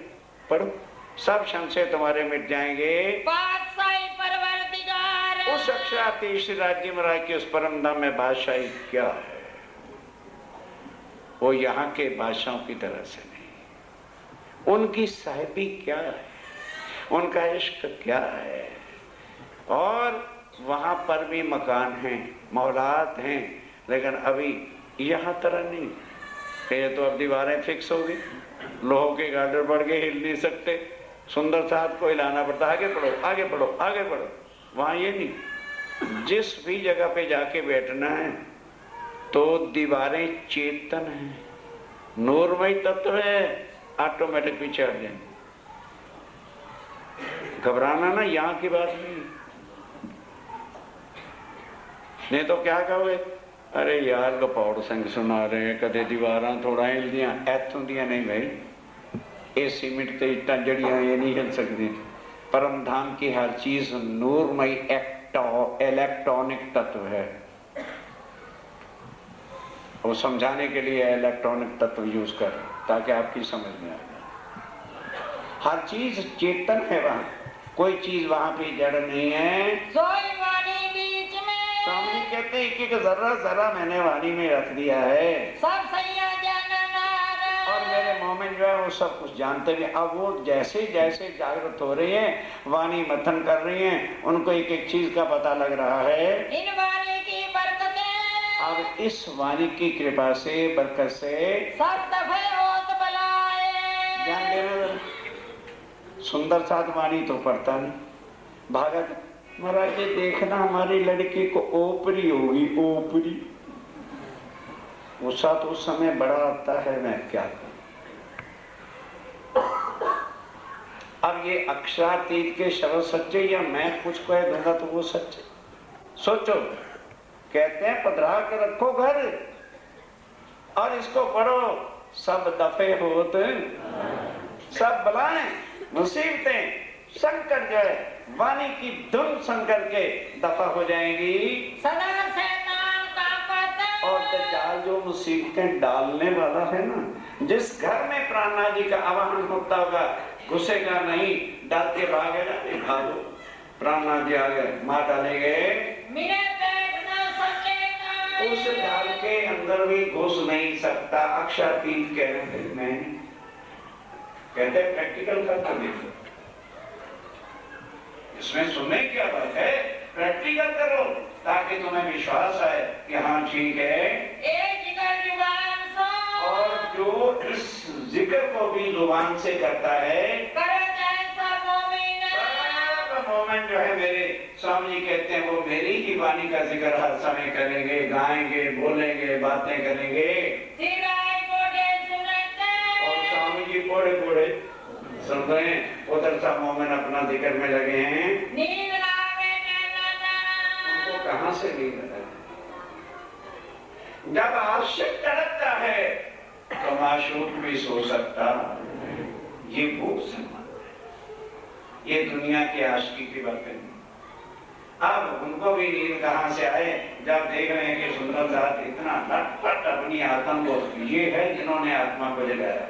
Speaker 4: पढ़ो, सब संशय तुम्हारे मिट जाएंगे।
Speaker 3: पातशाही परवरदिगार।
Speaker 4: उस अक्षरातीश राज्य महाराज की उस परम धाम में बादशाही क्या है, वो यहाँ के बादशाहों की तरह से नहीं। उनकी साहिबी क्या है, उनका इश्क क्या है। और वहां पर भी मकान हैं, मौलात हैं, लेकिन अभी यहाँ तरह नहीं कि ये तो अब दीवारें फिक्स हो गई, लोहों के गार्डर बढ़ गए, हिल नहीं सकते, सुंदर साथ को हिलाना पड़ता, आगे बढ़ो आगे बढ़ो आगे बढ़ो। वहां ये नहीं, जिस भी जगह पे जाके बैठना है तो दीवारें चेतन है, नूरमय तत्व है, ऑटोमेटिक भी चढ़ जाएंगे। घबराना ना, यहाँ की बात नहीं तो क्या कहोगे, अरे यार गपौड़ संग सुना रहे हैं, कदे दीवारां थोड़ा हिल दियां, इत्थों दियां नहीं भाई, ये सीमेंट ते इट्टां जड़ियां ये नहीं हिल सकती। परम धाम की हर चीज नूरमय इलेक्ट्रॉनिक तत्व है। वो समझाने के लिए इलेक्ट्रॉनिक तत्व यूज कर ताकि आपकी समझ में आए। हर चीज चेतन है, वहां कोई चीज वहां पे जड़ नहीं है।
Speaker 3: सोई वाणी बीच में।
Speaker 4: स्वामी कहते हैं कि जरा जरा मैंने वाणी में रख दिया है,
Speaker 3: सब सैया जाननार।
Speaker 4: और मेरे मोमिन जो है वो सब कुछ जानते भी। अब वो जैसे जैसे जागृत हो रही है, वाणी मथन कर रही हैं, उनको एक एक चीज का पता लग रहा है।
Speaker 3: इन वाणी की बरकतें।
Speaker 4: अब इस वाणी की कृपा से, बरकत से
Speaker 3: सब दफे होत बलाए।
Speaker 4: ध्यान देना, सुंदर साथ वाणी तो पढ़ता नहीं, भागत महाराज ये देखना हमारी लड़की को ओपरी होगी, ओपरी गुस्सा तो उस समय बड़ा आता है, मैं क्या करूं। अब ये अक्षरातीत के शब्द सच्चे या मैं कुछ कह दूंगा तो वो सच्चे। सोचो, कहते हैं पधरा के रखो घर और इसको पढ़ो, सब दफे होत, सब बलाएं मुसीबतें संकट जो है वाणी की धुन सुन करके दफा हो जाएंगी।
Speaker 3: सदा शैतान ताकत
Speaker 4: और दज्जाल जो मुसीबतें डालने वाला है ना, जिस घर में प्राणनाथ जी का आवाहन होता होगा घुसेगा नहीं, डाल के भागेगा, भागो प्राणनाथ जी आ गए, मार डालेंगे,
Speaker 3: मेरे पेट न सकेगा।
Speaker 4: उस डाल के अंदर भी घुस नहीं सकता। अक्षातीत कह रहे थे, मैं कहते प्रैक्टिकल करके देखो, इसमें सुनने क्या बात है, प्रैक्टिकल करो ताकि तुम्हें विश्वास आए कि हाँ ठीक है।
Speaker 3: एक जिगर जुबान सो
Speaker 4: और जो इस जिक्र को भी जुबान से करता है,
Speaker 3: करे जैसा मोमिन।
Speaker 4: सब मोमिन जो है मेरे स्वामी जी कहते हैं वो मेरी ही वाणी का जिक्र हर समय करेंगे, गाएंगे, बोलेंगे, बातें करेंगे।
Speaker 3: सिराय कोडे सुनते
Speaker 4: और स्वामी जी बड़े बड़े सुन रहे हैं, उधर सा मोमिन अपना जिक्र में लगे हैं।
Speaker 3: नींद लावे नैना।
Speaker 4: उनको कहां से नींद आए? जब आशिक तड़पता है तो माशूक भी सो सकता। ये वो संबंध है, ये दुनिया की आशिकी की बातें नहीं। अब उनको भी नींद कहां से आए जब देख रहे हैं कि सुंदर साथ इतना लटपट अपनी आत्मा को, ये है जिन्होंने आत्मा को जगाया।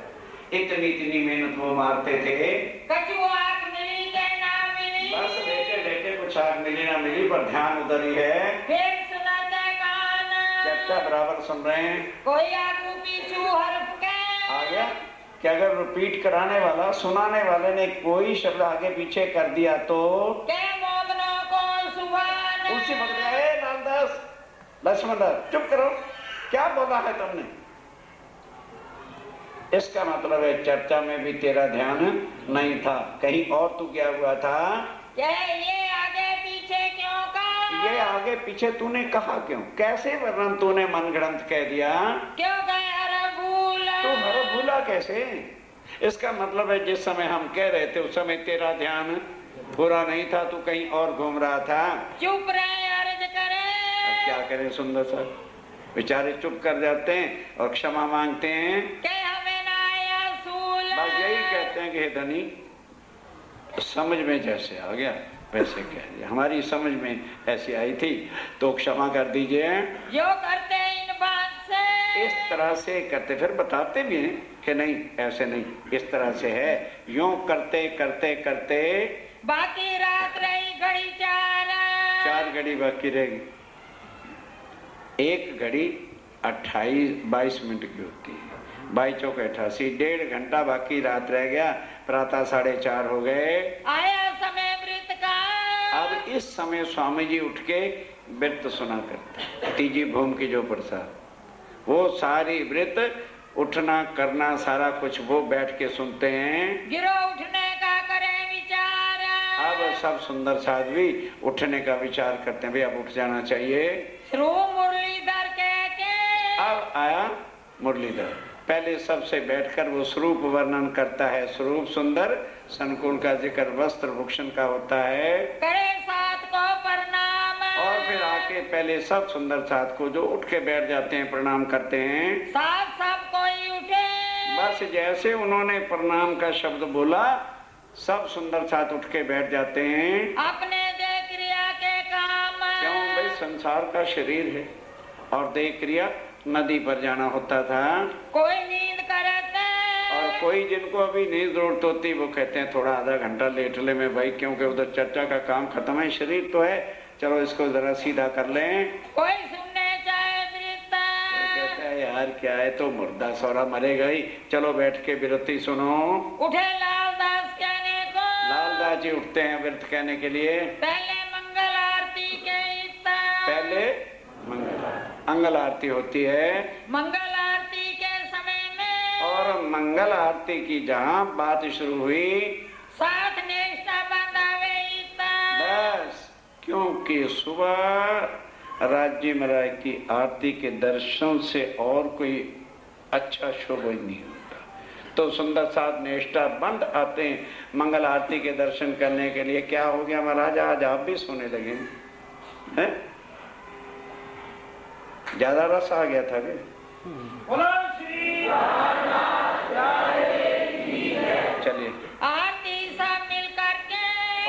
Speaker 4: इतनी इतनी मेहनत वो मारते थे,
Speaker 3: कछु आग मिली के ना मिली।
Speaker 4: बस लेटे लेटे कुछ आग मिली ना मिली, पर ध्यान उधर ही है।
Speaker 3: फिर सुनते कान
Speaker 4: चर्चा बराबर सुन रहे हैं।
Speaker 3: कोई आगू पीछू हर्फ के
Speaker 4: आ गया कि अगर रिपीट कराने वाला, सुनाने वाले ने कोई शब्द आगे पीछे कर दिया तो
Speaker 3: के मोमनों को सुभान।
Speaker 4: उसी वक्त लालदास लक्ष्मण चुप करो, क्या बोला है तुमने? इसका मतलब है चर्चा में भी तेरा ध्यान नहीं था, कहीं और तू क्या हुआ था।
Speaker 3: क्या ये आगे पीछे क्यों का?
Speaker 4: ये आगे पीछे तूने कहा क्यों? कैसे वर्णन तूने मनगढ़ंत कह दिया?
Speaker 3: क्यों गए हर भूला?
Speaker 4: तू हर भूला कैसे? इसका मतलब है जिस समय हम कह रहे थे उस समय तेरा ध्यान पूरा नहीं था, तू कहीं और घूम रहा था।
Speaker 3: चुप रहे, अर्ज करे।
Speaker 4: अब क्या करें सुंदर सर, बेचारे चुप कर जाते हैं और क्षमा मांगते हैं।
Speaker 3: के हमें ना आया सूल।
Speaker 4: बस यही कहते हैं कि हे धनी, समझ में जैसे आ गया वैसे कह दिया, हमारी समझ में ऐसी आई थी तो क्षमा कर दीजिए।
Speaker 3: जो करते इन बात से
Speaker 4: इस तरह से करते, फिर बताते भी हैं कि नहीं ऐसे नहीं, इस तरह से है। यूं करते करते करते
Speaker 3: बाकी रात रही घड़ी 4
Speaker 4: घड़ी बाकी रहेगी। एक घड़ी 28-22 मिनट की होती है, 22 चौक 88, 1.5 घंटा बाकी रात रह गया। प्रातः 4:30 हो गए,
Speaker 3: आया समय मृत का।
Speaker 4: अब इस समय स्वामी जी उठ के व्रत सुना करते, तीजी भूमि की जो प्रसाद, वो सारी व्रत उठना करना सारा कुछ वो बैठ के सुनते हैं।
Speaker 3: गिरो उठने का करे विचार।
Speaker 4: अब सब सुंदर साध्वी उठने का विचार करते हैं, भाई अब उठ जाना चाहिए।
Speaker 3: श्रू मुरलीधर के
Speaker 4: अब आया मुरलीधर, पहले सबसे बैठकर वो स्वरूप वर्णन करता है। स्वरूप सुंदर संकुल का जिक्र वस्त्र भूषण का होता है।
Speaker 3: करे साथ को प्रणाम।
Speaker 4: और फिर आके पहले सब सुंदर साथ को जो उठ के बैठ जाते हैं प्रणाम करते हैं।
Speaker 3: साथ सब कोई उठे।
Speaker 4: बस जैसे उन्होंने प्रणाम का शब्द बोला सब सुंदर साथ उठ के बैठ जाते हैं।
Speaker 3: अपने देह क्रिया के काम।
Speaker 4: क्यों भाई, संसार का शरीर है और देह क्रिया। नदी पर जाना होता था,
Speaker 3: कोई नींद करते
Speaker 4: और कोई जिनको अभी नींद जरूरत होती वो कहते हैं थोड़ा आधा घंटा लेट ले में भाई, क्योंकि उधर चर्चा का काम खत्म है, शरीर तो है, चलो इसको जरा सीधा कर लें।
Speaker 3: कोई सुनने चाहे वृत्त।
Speaker 4: कहता है यार क्या है, तो मुर्दा सौरा मरेगा ही, चलो बैठ के विरति सुनो।
Speaker 3: उठे लालदास कहने को।
Speaker 4: लालदास जी उठते हैं व्रत कहने के लिए।
Speaker 3: पहले मंगल आरती के इतना।
Speaker 4: पहले मंगल आरती होती है।
Speaker 3: मंगल आरती के समय में
Speaker 4: और मंगल आरती की जहाँ बात शुरू हुई
Speaker 3: साथ निष्ठा बंधावे इतना।
Speaker 4: बस, क्योंकि सुबह राज्य महाराज की आरती के दर्शन से और कोई अच्छा शुभ नहीं होता, तो सुंदर साथ निष्ठा बंद आते हैं मंगल आरती के दर्शन करने के लिए। क्या हो गया महाराज, आज आप भी सोने लगे हैं? ज्यादा रस आ गया था क्या? चलिए
Speaker 3: आरती सब मिल करके।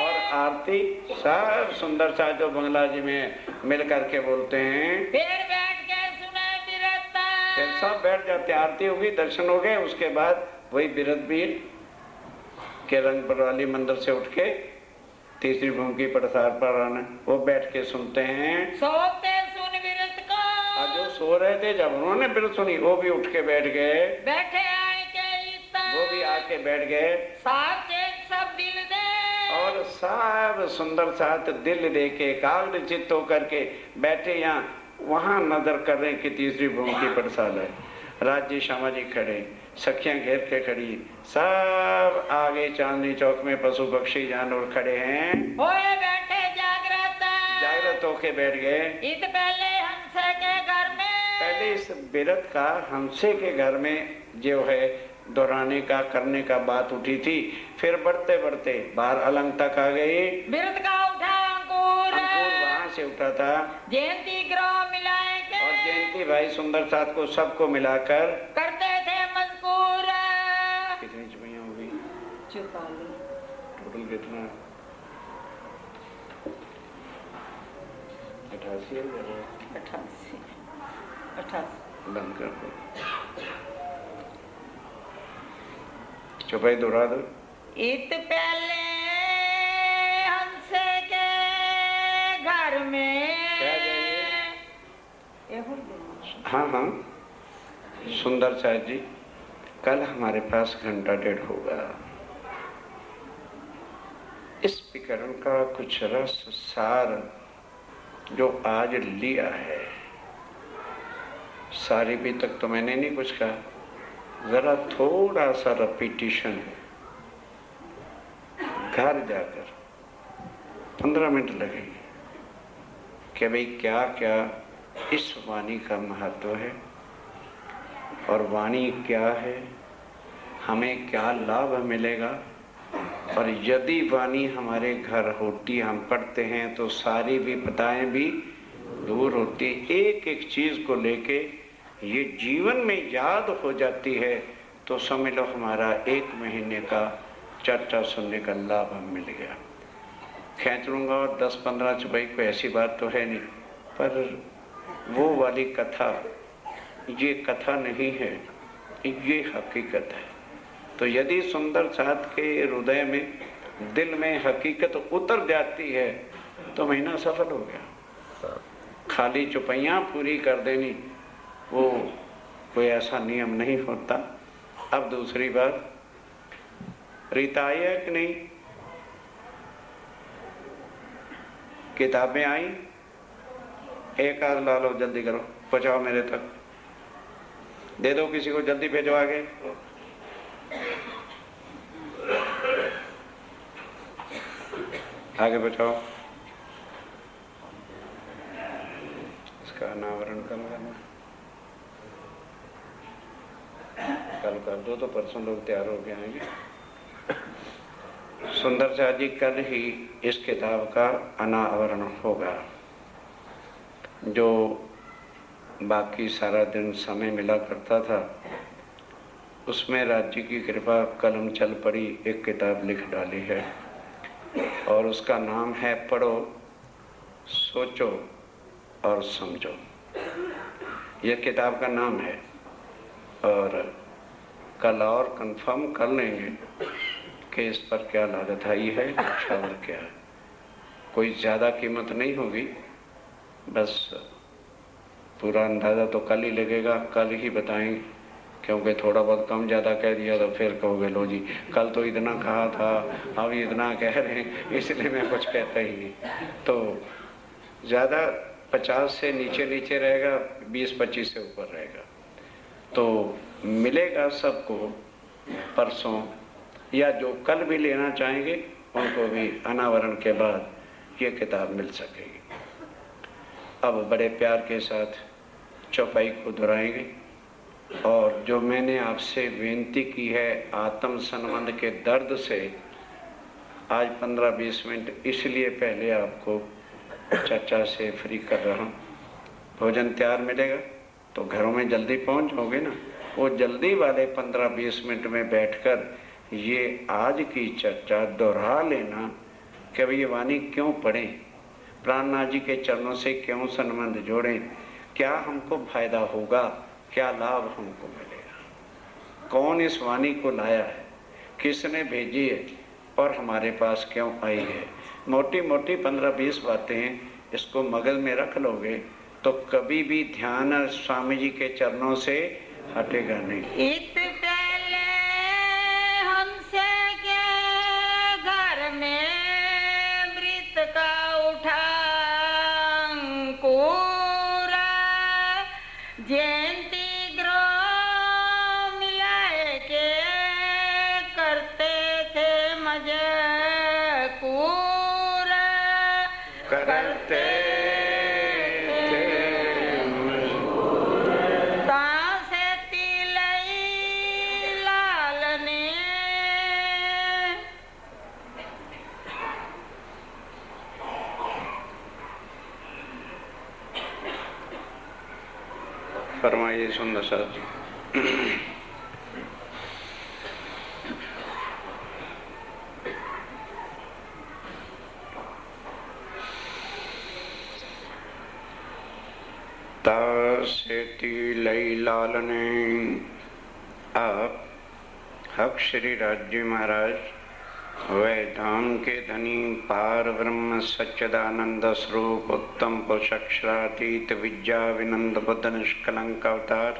Speaker 4: और आरती समाप्ति सब सुंदर सा जो बंगला जी में मिल करके बोलते हैं।
Speaker 3: फिर बैठ के सुने बिरता।
Speaker 4: फिर सब बैठ जाते, आरती होगी, दर्शन हो गए, उसके बाद वही बिरतवीर के रंगपुर वाली मंदिर से उठ के तीसरी भूमि की प्रसार पर आना, वो बैठ के सुनते हैं।
Speaker 3: सोते सुन बिरत को।
Speaker 4: और जो सो रहे थे जब उन्होंने बिरत सुनी वो भी उठ के बैठ गए,
Speaker 3: बैठे आए के इतना।
Speaker 4: वो भी आके बैठ गए।
Speaker 3: साथ चेत सब दिल दे।
Speaker 4: और सब सुंदर साथ दिल दे के एकाग्र चित्त होकर के बैठे यहाँ वहां नजर कर रहे कि तीसरी भूमि की प्रसाद है। राज्य श्यामा जी खड़े, सखियां घेर के खड़ी, सब आगे चांदनी चौक में पशु पक्षी जानवर खड़े हैं।
Speaker 3: होए बैठे जागृत।
Speaker 4: जागृत होके बैठ गए।
Speaker 3: इत पहले हंसे के घर में।
Speaker 4: पहले इस बिरत का हंसे के घर में जो है दोहराने का करने का बात उठी थी। फिर बढ़ते बढ़ते बाहर अलंग तक आ गई।
Speaker 3: बिरत का उठा अंकुर।
Speaker 4: अंकुर वहां से उठा था।
Speaker 3: जयंती ग्रह मिलाए के।
Speaker 4: और जयंती भाई सुंदर साथ को सबको मिलाकर
Speaker 3: करते थे मजबूर।
Speaker 4: कितनी चुपैयां हो गई?
Speaker 3: 44।
Speaker 4: टोटल कितना? 88 है।
Speaker 3: 88।
Speaker 4: बंद कर दो, चुपाई दोहरा दो।
Speaker 3: इत पहले हंसे के घर में।
Speaker 4: क्या जाइए?
Speaker 3: एहो।
Speaker 4: हाँ हाँ सुंदर साहब जी, कल हमारे पास घंटा डेढ़ होगा। इस विकरण का कुछ रस सार जो आज लिया है, सारी भी तक तो मैंने नहीं कुछ कहा, जरा थोड़ा सा रिपीटिशन घर जाकर 15 मिनट लगेंगे कि भाई क्या क्या इस वाणी का महत्व है और वाणी क्या है, हमें क्या लाभ मिलेगा। और यदि वाणी हमारे घर होती, हम पढ़ते हैं तो सारी विपदाएं भी दूर होती। एक एक चीज को लेके ये जीवन में याद हो जाती है तो समझ लो हमारा 1 महीने का चर्चा सुनने का लाभ हम मिल गया। खींच लूंगा और 10-15 चुपाई कोई ऐसी बात तो है नहीं, पर वो वाली कथा ये कथा नहीं है, ये हकीकत है। तो यदि सुंदर साथ के हृदय में दिल में हकीकत उतर जाती है तो महीना सफल हो गया। खाली चुपैयां पूरी कर देनी वो कोई ऐसा नियम नहीं होता। अब दूसरी बात, रीता आई है कि नहीं? किताबें आई? एक आध ला लो, जल्दी करो, पहुंचाओ मेरे तक, दे दो किसी को, जल्दी भेजो आगे। आगे बचाओ। इसका अनावरण कल करना, कल कर दो तो परसों लोग तैयार हो के आएंगे। सुंदर शाह जी कल ही इस किताब का अनावरण होगा। जो बाकी सारा दिन समय मिला करता था उसमें राज्य की कृपा कलम चल पड़ी, एक किताब लिख डाली है और उसका नाम है पढ़ो, सोचो और समझो। यह किताब का नाम है और कल और कंफर्म कर लेंगे कि इस पर क्या लागत आई है, न्यौछावर क्या है। कोई ज़्यादा कीमत नहीं होगी, बस पूरा अंदाज़ा तो कल ही लगेगा, कल ही बताएंगे, क्योंकि थोड़ा बहुत कम ज़्यादा कह दिया तो फिर कहोगे लो जी कल तो इतना कहा था, अब इतना कह रहे हैं, इसलिए मैं कुछ कहता ही नहीं। तो ज़्यादा 50 से नीचे रहेगा, 20-25 से ऊपर रहेगा। तो मिलेगा सबको परसों, या जो कल भी लेना चाहेंगे उनको भी अनावरण के बाद ये किताब मिल सकेगी। अब बड़े प्यार के साथ चौपाई को दोहराएंगे और जो मैंने आपसे बेनती की है आत्म संबंध के दर्द से, आज 15-20 मिनट इसलिए पहले आपको चर्चा से फ्री कर रहा हूँ। भोजन तैयार मिलेगा तो घरों में जल्दी पहुँच जाओगे ना, वो जल्दी वाले 15-20 मिनट में बैठकर ये आज की चर्चा दोहरा लेना कि भाई ये वाणी क्यों पढ़ें, प्राणनाथ जी के चरणों से क्यों संबंध जोड़ें, क्या हमको फायदा होगा, क्या लाभ हमको मिलेगा, कौन इस वाणी को लाया है, किसने भेजी है और हमारे पास क्यों आई है। मोटी मोटी 15-20 बातें इसको मगज में रख लोगे तो कभी भी ध्यान स्वामी जी के चरणों से हटेगा नहीं।
Speaker 3: इत पहले हमसे के घर में मृत का उठा अंकुरा, जयंती ग्रह मिलाए के करते थे मजकूरा,
Speaker 4: करते
Speaker 3: तासे तिलई लाल ने
Speaker 4: फरमाइए सुंदर साहब जी। तासेती लई लाल ने आप हक श्री राज्य महाराज वै धाम के धनी पार ब्रह्म सच्चिदानंद स्वरूप उत्तम पुरुषातीत विद्या विनंद बुद्ध निष्कलंक अवतार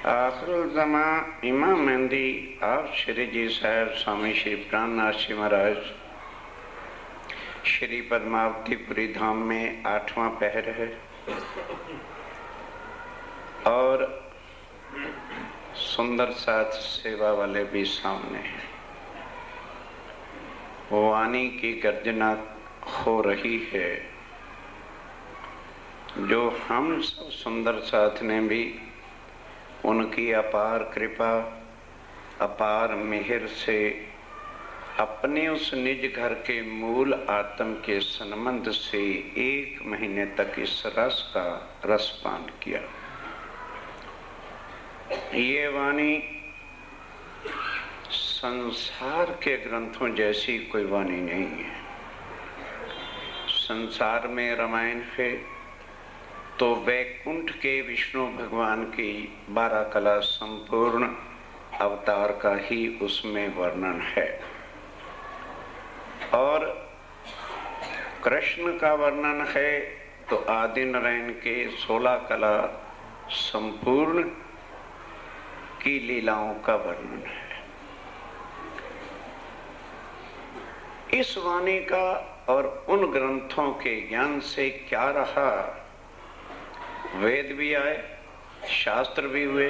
Speaker 4: आखिर जमा इमाम मेहंदी आप श्री जी साहब स्वामी श्री प्राणनाथ जी महाराज श्री पद्मावतीपुरी धाम में 8वां पहर है और सुंदर साथ सेवा वाले भी सामने हैं। वाणी की गर्जना हो रही है जो हम सब सुंदर साथ ने भी उनकी अपार कृपा अपार मेहर से अपने उस निज घर के मूल आत्म के संबंध से 1 महीने तक इस रस का रसपान किया। ये वाणी संसार के ग्रंथों जैसी कोई वाणी नहीं है। संसार में रामायण है तो वैकुंठ के विष्णु भगवान की 12 कला संपूर्ण अवतार का ही उसमें वर्णन है और कृष्ण का वर्णन है तो आदि नारायण के 16 कला संपूर्ण की लीलाओं का वर्णन है। इस वाणी का और उन ग्रंथों के ज्ञान से क्या रहा, वेद भी आए, शास्त्र भी हुए,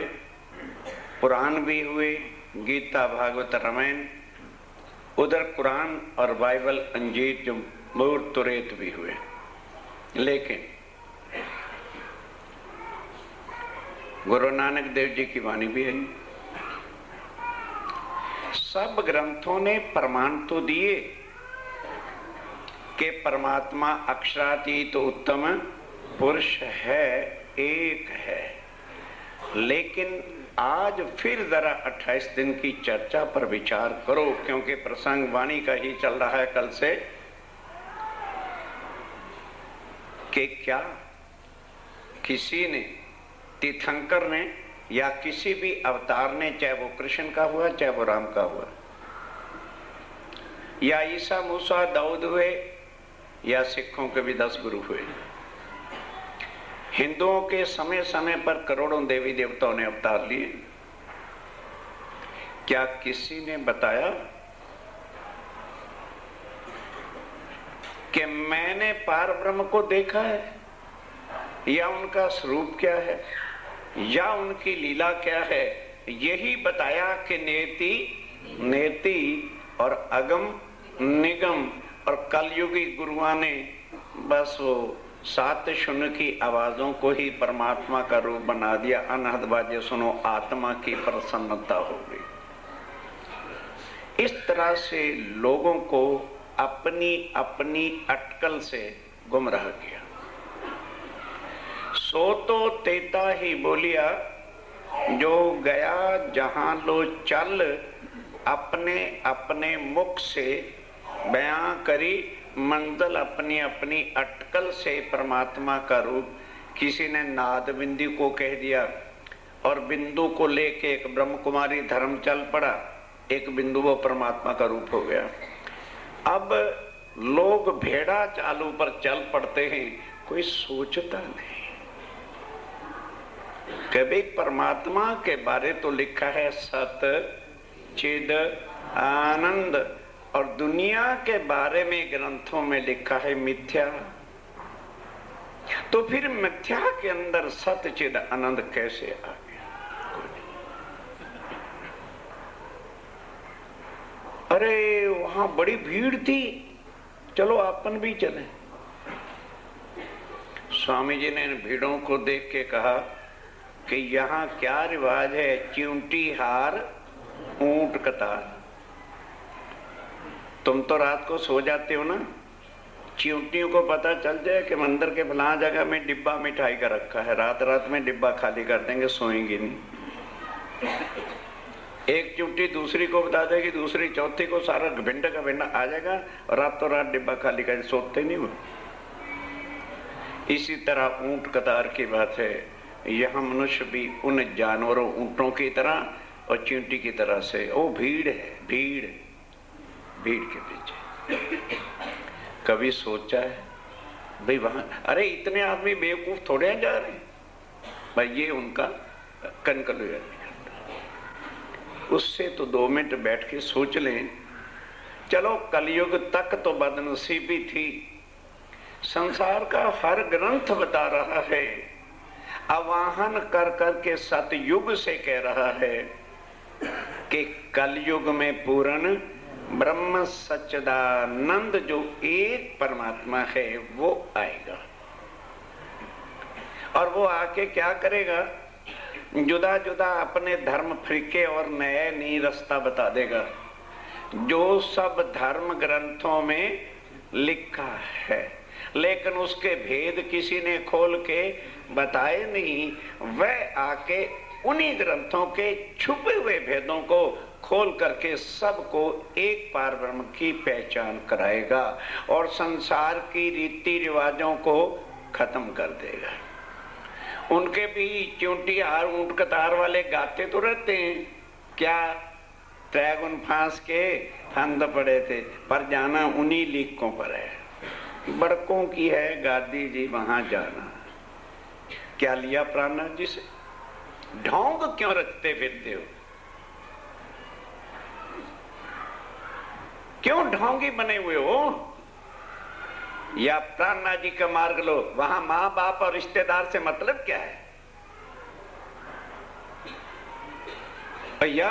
Speaker 4: पुराण भी हुए, गीता भागवत रामायण, उधर कुरान और बाइबल अंजीर जो मूर तुरेत भी हुए, लेकिन गुरु नानक देव जी की वाणी भी है। सब ग्रंथों ने प्रमाण तो दिए कि परमात्मा अक्षरातीत तो उत्तम पुरुष है, एक है, लेकिन आज फिर जरा 28 दिन की चर्चा पर विचार करो, क्योंकि प्रसंग वाणी का ही चल रहा है कल से, कि क्या किसी ने, तीर्थंकर ने या किसी भी अवतार ने, चाहे वो कृष्ण का हुआ चाहे वो राम का हुआ, या ईसा मूसा दाऊद हुए या सिखों के भी 10 गुरु हुए, हिंदुओं के समय समय पर करोड़ों देवी देवताओं ने अवतार लिए, क्या किसी ने बताया कि मैंने पार ब्रह्म को देखा है, या उनका स्वरूप क्या है, या उनकी लीला क्या है? यही बताया कि नेति नेति और अगम निगम और कलयुगी गुरुआ ने बस वो 7 शून्य की आवाजों को ही परमात्मा का रूप बना दिया। अनहद बाजे सुनो, आत्मा की प्रसन्नता हो गई। इस तरह से लोगों को अपनी अपनी अटकल से गुमराह किया। सो तो तेता ही बोलिया, जो गया जहां लो चल, अपने अपने मुख से बयां करी मंजिल अपनी अपनी अटकल से परमात्मा का रूप। किसी ने नाद बिंदु को कह दिया और बिंदु को लेके एक ब्रह्म कुमारी धर्म चल पड़ा, एक बिंदु वो परमात्मा का रूप हो गया। अब लोग भेड़ा चालू पर चल पड़ते हैं, कोई सोचता नहीं कि भाई परमात्मा के बारे तो लिखा है सत चिद आनंद, और दुनिया के बारे में ग्रंथों में लिखा है मिथ्या। तो फिर मिथ्या के अंदर सत चिद आनंद कैसे आ गया? अरे वहां बड़ी भीड़ थी, चलो अपन भी चले। स्वामी जी ने इन भीड़ों को देख के कहा कि यहाँ क्या रिवाज है, चिंटी हार ऊंट कतार। तुम तो रात को सो जाते हो ना, चिंटियों को पता चल जाए कि मंदिर के फलां जगह में डिब्बा मिठाई का रखा है, रात रात में डिब्बा खाली कर देंगे, सोएंगे नहीं। एक चिंटी दूसरी को बता देगी, दूसरी चौथी को, सारा भिंड का भिंड आ जाएगा और रातों रात डिब्बा खाली कर, सोते नहीं हो। इसी तरह ऊंट कतार की बात है। यह मनुष्य भी उन जानवरों ऊंटों की तरह और चींटी की तरह से, वो भीड़ है, भीड़ भीड़ के पीछे। कभी सोचा है भाई वहां, अरे इतने आदमी बेवकूफ थोड़े जा रहे हैं भाई, ये उनका कनकल। उससे तो 2 मिनट बैठ के सोच लें। चलो कलयुग तक तो बदनसीबी थी, संसार का हर ग्रंथ बता रहा है, आवाहन कर करके सतयुग से कह रहा है कि कलयुग में पूर्ण ब्रह्म सच्चिदानंद जो एक परमात्मा है वो आएगा। और वो आके क्या करेगा? जुदा जुदा अपने धर्म फिरके और नए नई रास्ता बता देगा, जो सब धर्म ग्रंथों में लिखा है, लेकिन उसके भेद किसी ने खोल के बताए नहीं। वह आके उन्हीं ग्रंथों के छुपे हुए भेदों को खोल करके सबको एक पार ब्रह्म की पहचान कराएगा और संसार की रीति रिवाजों को खत्म कर देगा। उनके भी चिंटी हार ऊंट कतार वाले गाते तो रहते हैं, क्या त्रैगुन फांस के फंद पड़े थे, पर जाना उन्हीं लीकों पर है। बड़कों की है गादी जी वहां जाना। क्या लिया प्राणनाथ जी से? ढोंग क्यों रखते फिरते हो? क्यों ढोंगी बने हुए हो? या प्राणनाथ जी का मार्ग लो, वहां मां बाप और रिश्तेदार से मतलब क्या है? भैया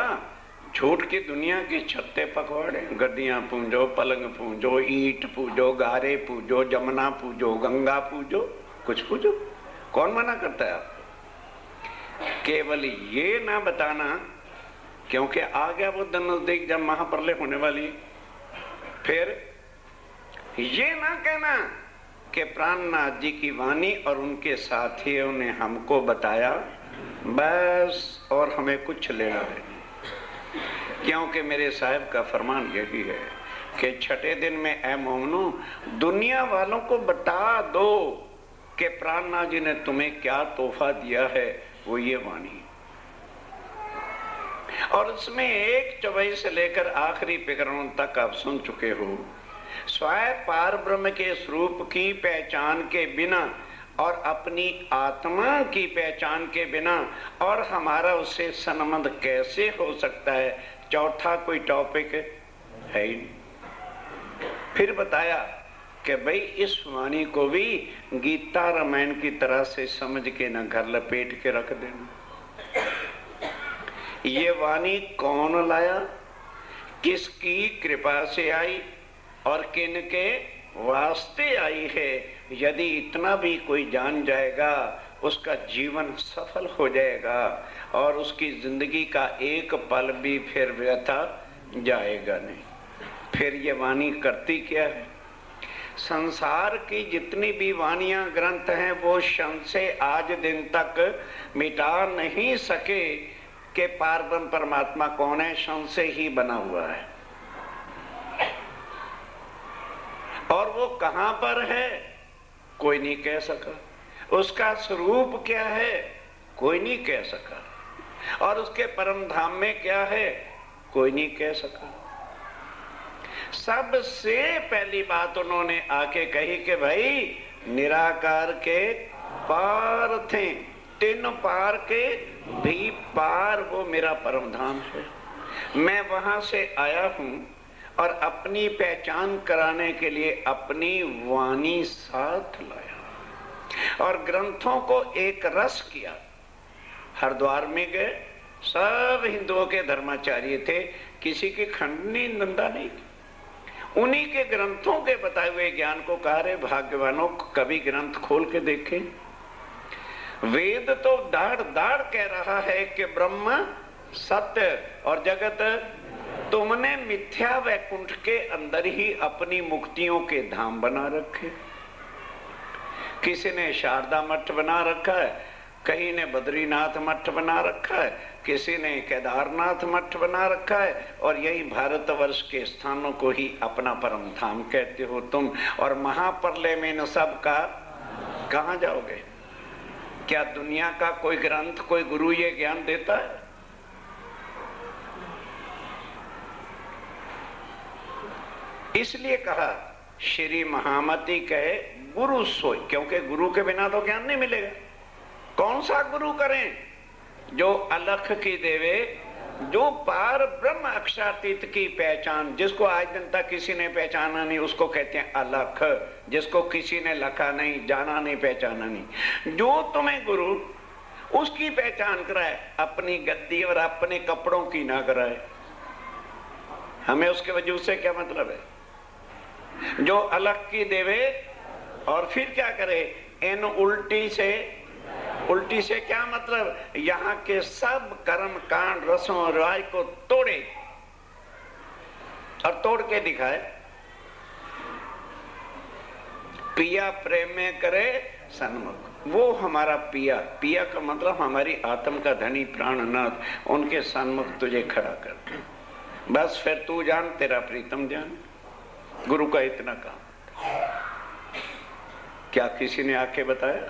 Speaker 4: झूठ की दुनिया के छत्ते पकवाड़े, गद्दियां पूजो, पलंग पूजो, ईंट पूजो, गारे पूजो, जमुना पूजो, गंगा पूजो, कुछ पूजो, कौन मना करता है आपको? केवल ये ना बताना, क्योंकि आ गया वो दिन नजदीक जब महाप्रलय होने वाली। फिर ये ना कहना कि प्राणनाथ जी की वाणी और उनके साथियों ने हमको बताया बस, और हमें कुछ लेना है। क्योंकि मेरे साहब का फरमान यही है कि छठे दिन में ऐ मोमनो, दुनिया वालों को बता दो कि प्राणनाथ जी ने तुम्हें क्या तोहफा दिया है, वो ये वाणी। और उसमें 1 चौपाई से लेकर आखिरी प्रकरण तक आप सुन चुके हो। स्वयं पार ब्रह्म के स्वरूप की पहचान के बिना और अपनी आत्मा की पहचान के बिना और हमारा उससे संबंध कैसे हो सकता है? चौथा कोई टॉपिक है ही नहीं। फिर बताया कि भाई इस वाणी को भी गीता रामायण की तरह से समझ के न घर लपेट के रख देना। ये वाणी कौन लाया, किसकी कृपा से आई और किन के वास्ते आई है? यदि इतना भी कोई जान जाएगा, उसका जीवन सफल हो जाएगा और उसकी जिंदगी का एक पल भी फिर व्यथा जाएगा नहीं। फिर ये वाणी करती क्या है? संसार की जितनी भी वाणियां ग्रंथ हैं वो क्षण से आज दिन तक मिटा नहीं सके कि पारब्रह्म परमात्मा कौन है, क्षण से ही बना हुआ है। वो कहां पर है कोई नहीं कह सका, उसका स्वरूप क्या है कोई नहीं कह सका, और उसके परम धाम में क्या है कोई नहीं कह सका। सबसे पहली बात उन्होंने आके कही कि भाई निराकार के पार थे, तीन पार के भी पार वो मेरा परम धाम है। मैं वहां से आया हूं और अपनी पहचान कराने के लिए अपनी वाणी साथ लाया और ग्रंथों को एक रस किया। हरिद्वार में गए, सब हिंदुओं के धर्माचार्य थे, किसी की खंडनी निंदा नहीं की। उन्हीं के ग्रंथों के बताए हुए ज्ञान को कहा रे भाग्यवानों कभी ग्रंथ खोल के देखें। वेद तो दाढ़ दाढ़ कह रहा है कि ब्रह्म सत्य और जगत, तुमने मिथ्या वैकुंठ के अंदर ही अपनी मुक्तियों के धाम बना रखे। किसी ने शारदा मठ बना रखा है, कहीं ने बद्रीनाथ मठ बना रखा है, किसी ने केदारनाथ मठ बना रखा है, और यही भारतवर्ष के स्थानों को ही अपना परम धाम कहते हो तुम। और महाप्रलय में न सब का कहां जाओगे? क्या दुनिया का कोई ग्रंथ कोई गुरु ये ज्ञान देता है? इसलिए कहा श्री महामती कहे गुरु सोई, क्योंकि गुरु के बिना तो ज्ञान नहीं मिलेगा। कौन सा गुरु करें? जो अलख की देवे, जो पार ब्रह्म अक्षरातीत की पहचान, जिसको आज दिन तक किसी ने पहचाना नहीं उसको कहते हैं अलख, जिसको किसी ने लखा नहीं, जाना नहीं, पहचाना नहीं। जो तुम्हें गुरु उसकी पहचान कराए, अपनी गद्दी और अपने कपड़ों की ना कराए। हमें उसके वजूद से क्या मतलब है? जो अलग की देवे और फिर क्या करे? इन उल्टी से क्या मतलब? यहाँ के सब कर्म कांड रसों और राय को तोड़े और तोड़ के दिखाए। पिया प्रेम में करे सन्मुख, वो हमारा पिया। पिया का मतलब हमारी आत्म का धनी प्राणनाथ, उनके सन्मुख तुझे खड़ा कर। बस फिर तू जान, तेरा प्रीतम जान। गुरु का इतना काम। क्या किसी ने आके बताया?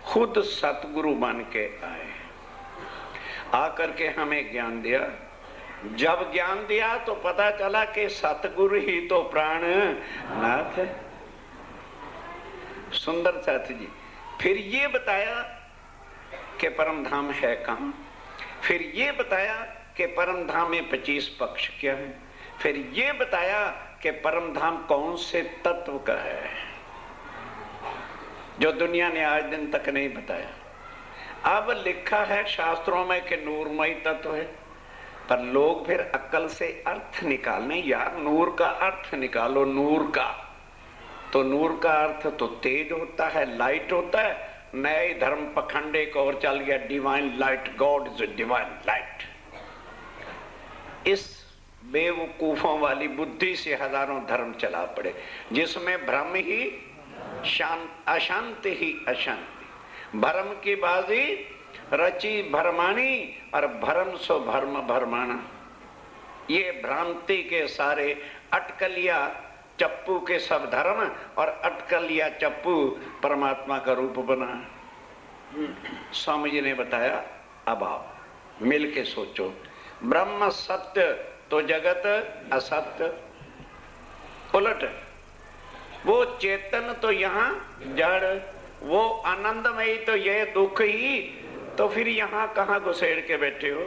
Speaker 4: खुद सतगुरु बन के आए, आकर के हमें ज्ञान दिया। जब ज्ञान दिया तो पता चला कि सतगुरु ही तो प्राणनाथ है। सुंदर साथी जी, फिर ये बताया कि परम धाम है कहां, फिर ये बताया कि परम धाम में 25 पक्ष क्या है, फिर ये बताया कि परम धाम कौन से तत्व का है जो दुनिया ने आज दिन तक नहीं बताया। अब लिखा है शास्त्रों में कि नूरमय तत्व है, पर लोग फिर अक्ल से अर्थ निकालने, यार नूर का अर्थ निकालो। नूर का तो नूर का अर्थ तो तेज होता है, लाइट होता है। नए धर्म पखंडे को और चल गया divine light, God is a divine light. इस बेवकूफों वाली बुद्धि से हजारों धर्म चला पड़े, जिसमें भ्रम ही अशांति ही अशांति। भरम की बाजी रची भरमानी और भरम सो भर्म भरमाना। ये भ्रांति के सारे अटकलिया चप्पू के सब धर्म, और अटकलिया चप्पू परमात्मा का रूप बना। स्वामी जी ने बताया, अब आप मिल के सोचो, ब्रह्म सत्य तो जगत असत्य, उलट। वो चेतन तो यहाँ जड़, वो आनंदमयी तो ये दुख ही, तो फिर यहाँ कहाँ घुसेड़ के बैठे हो?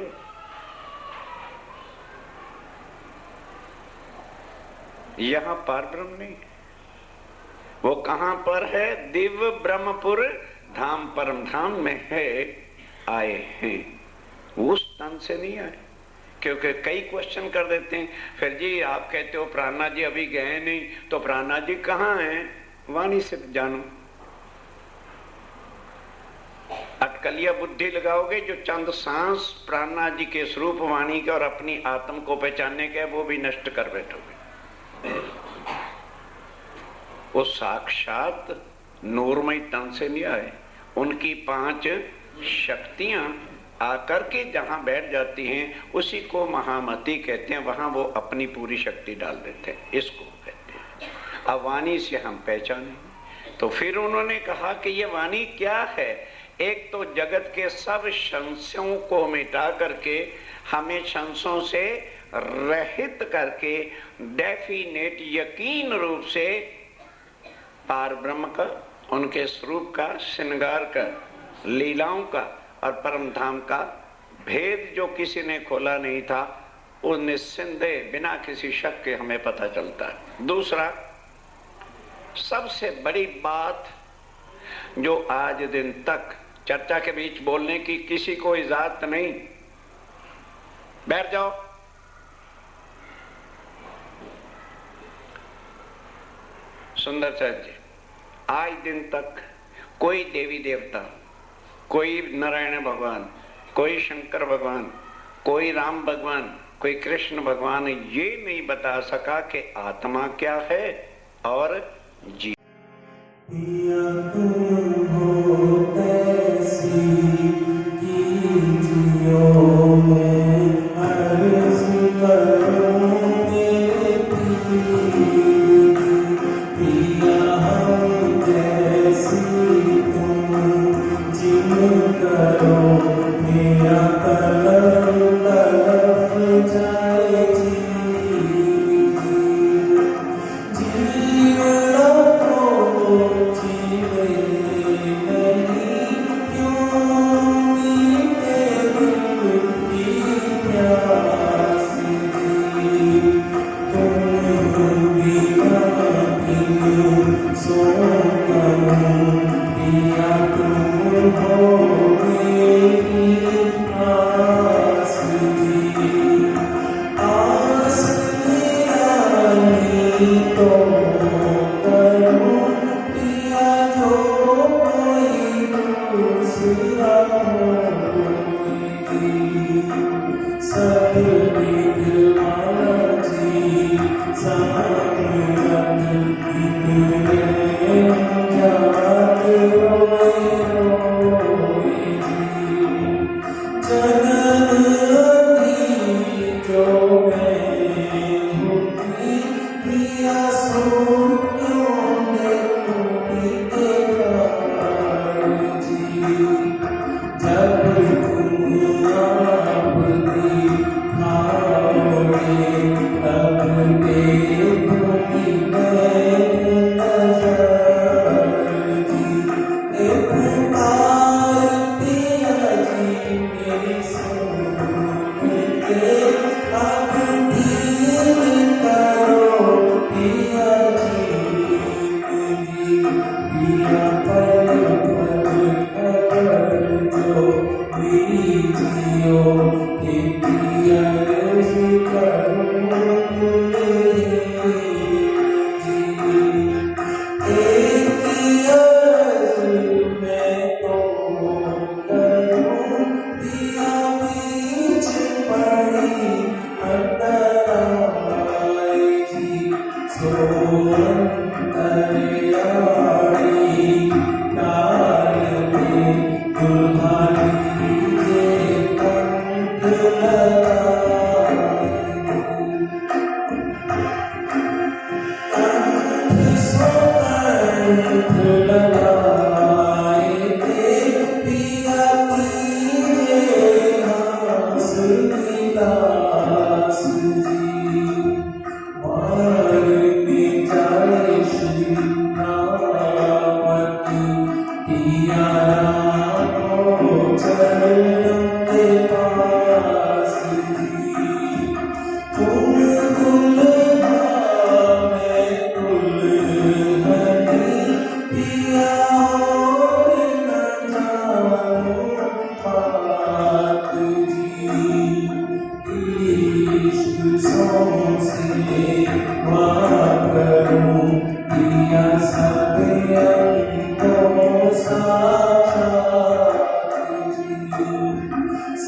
Speaker 4: यहाँ पार ब्रह्म नहीं, वो कहाँ पर है? दिव्य ब्रह्मपुर धाम, परम धाम में है, आए हैं। उस तन से नहीं आए, क्योंकि कई क्वेश्चन कर देते हैं। फिर जी आप कहते हो प्राणनाथ जी अभी गए नहीं, तो प्राणनाथ जी कहाँ हैं? वाणी से जानो। अटकलिया बुद्धि लगाओगे, जो चंद सांस प्राणनाथ जी के स्वरूप वाणी के और अपनी आत्म को पहचानने के, वो भी नष्ट कर बैठोगे। वो साक्षात नूरमय तन से नहीं आए, उनकी 5 शक्तियां आकर के जहां बैठ जाती हैं उसी को महामती कहते हैं। वहां वो अपनी पूरी शक्ति डाल देते हैं, इसको कहते हैं। अब वाणी से हम पहचाने। तो फिर उन्होंने कहा कि ये वाणी क्या है? एक तो जगत के सब संशयों को मिटा करके हमें संशयों से रहित करके डेफिनेट यकीन रूप से पार ब्रह्म का, उनके स्वरूप का, श्रृंगार का, लीलाओं का और परम धाम का भेद जो किसी ने खोला नहीं था, वो निस्संदेह बिना किसी शक के हमें पता चलता है। दूसरा, सबसे बड़ी बात जो आज दिन तक चर्चा के बीच बोलने की किसी को इजाजत नहीं, बैठ जाओ। सुंदरचंद जी, आज दिन तक कोई देवी देवता, कोई नारायण भगवान, कोई शंकर भगवान, कोई राम भगवान, कोई कृष्ण भगवान ये नहीं बता सका कि आत्मा क्या है और जी।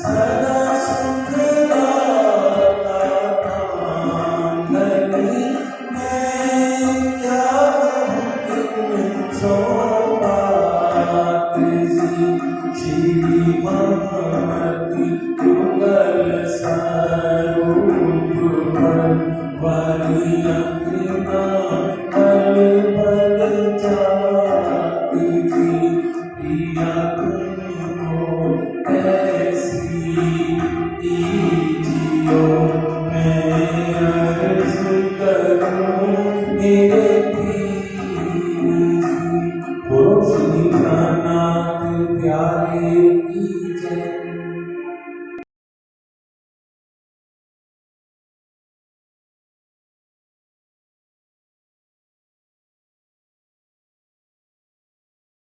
Speaker 1: Sada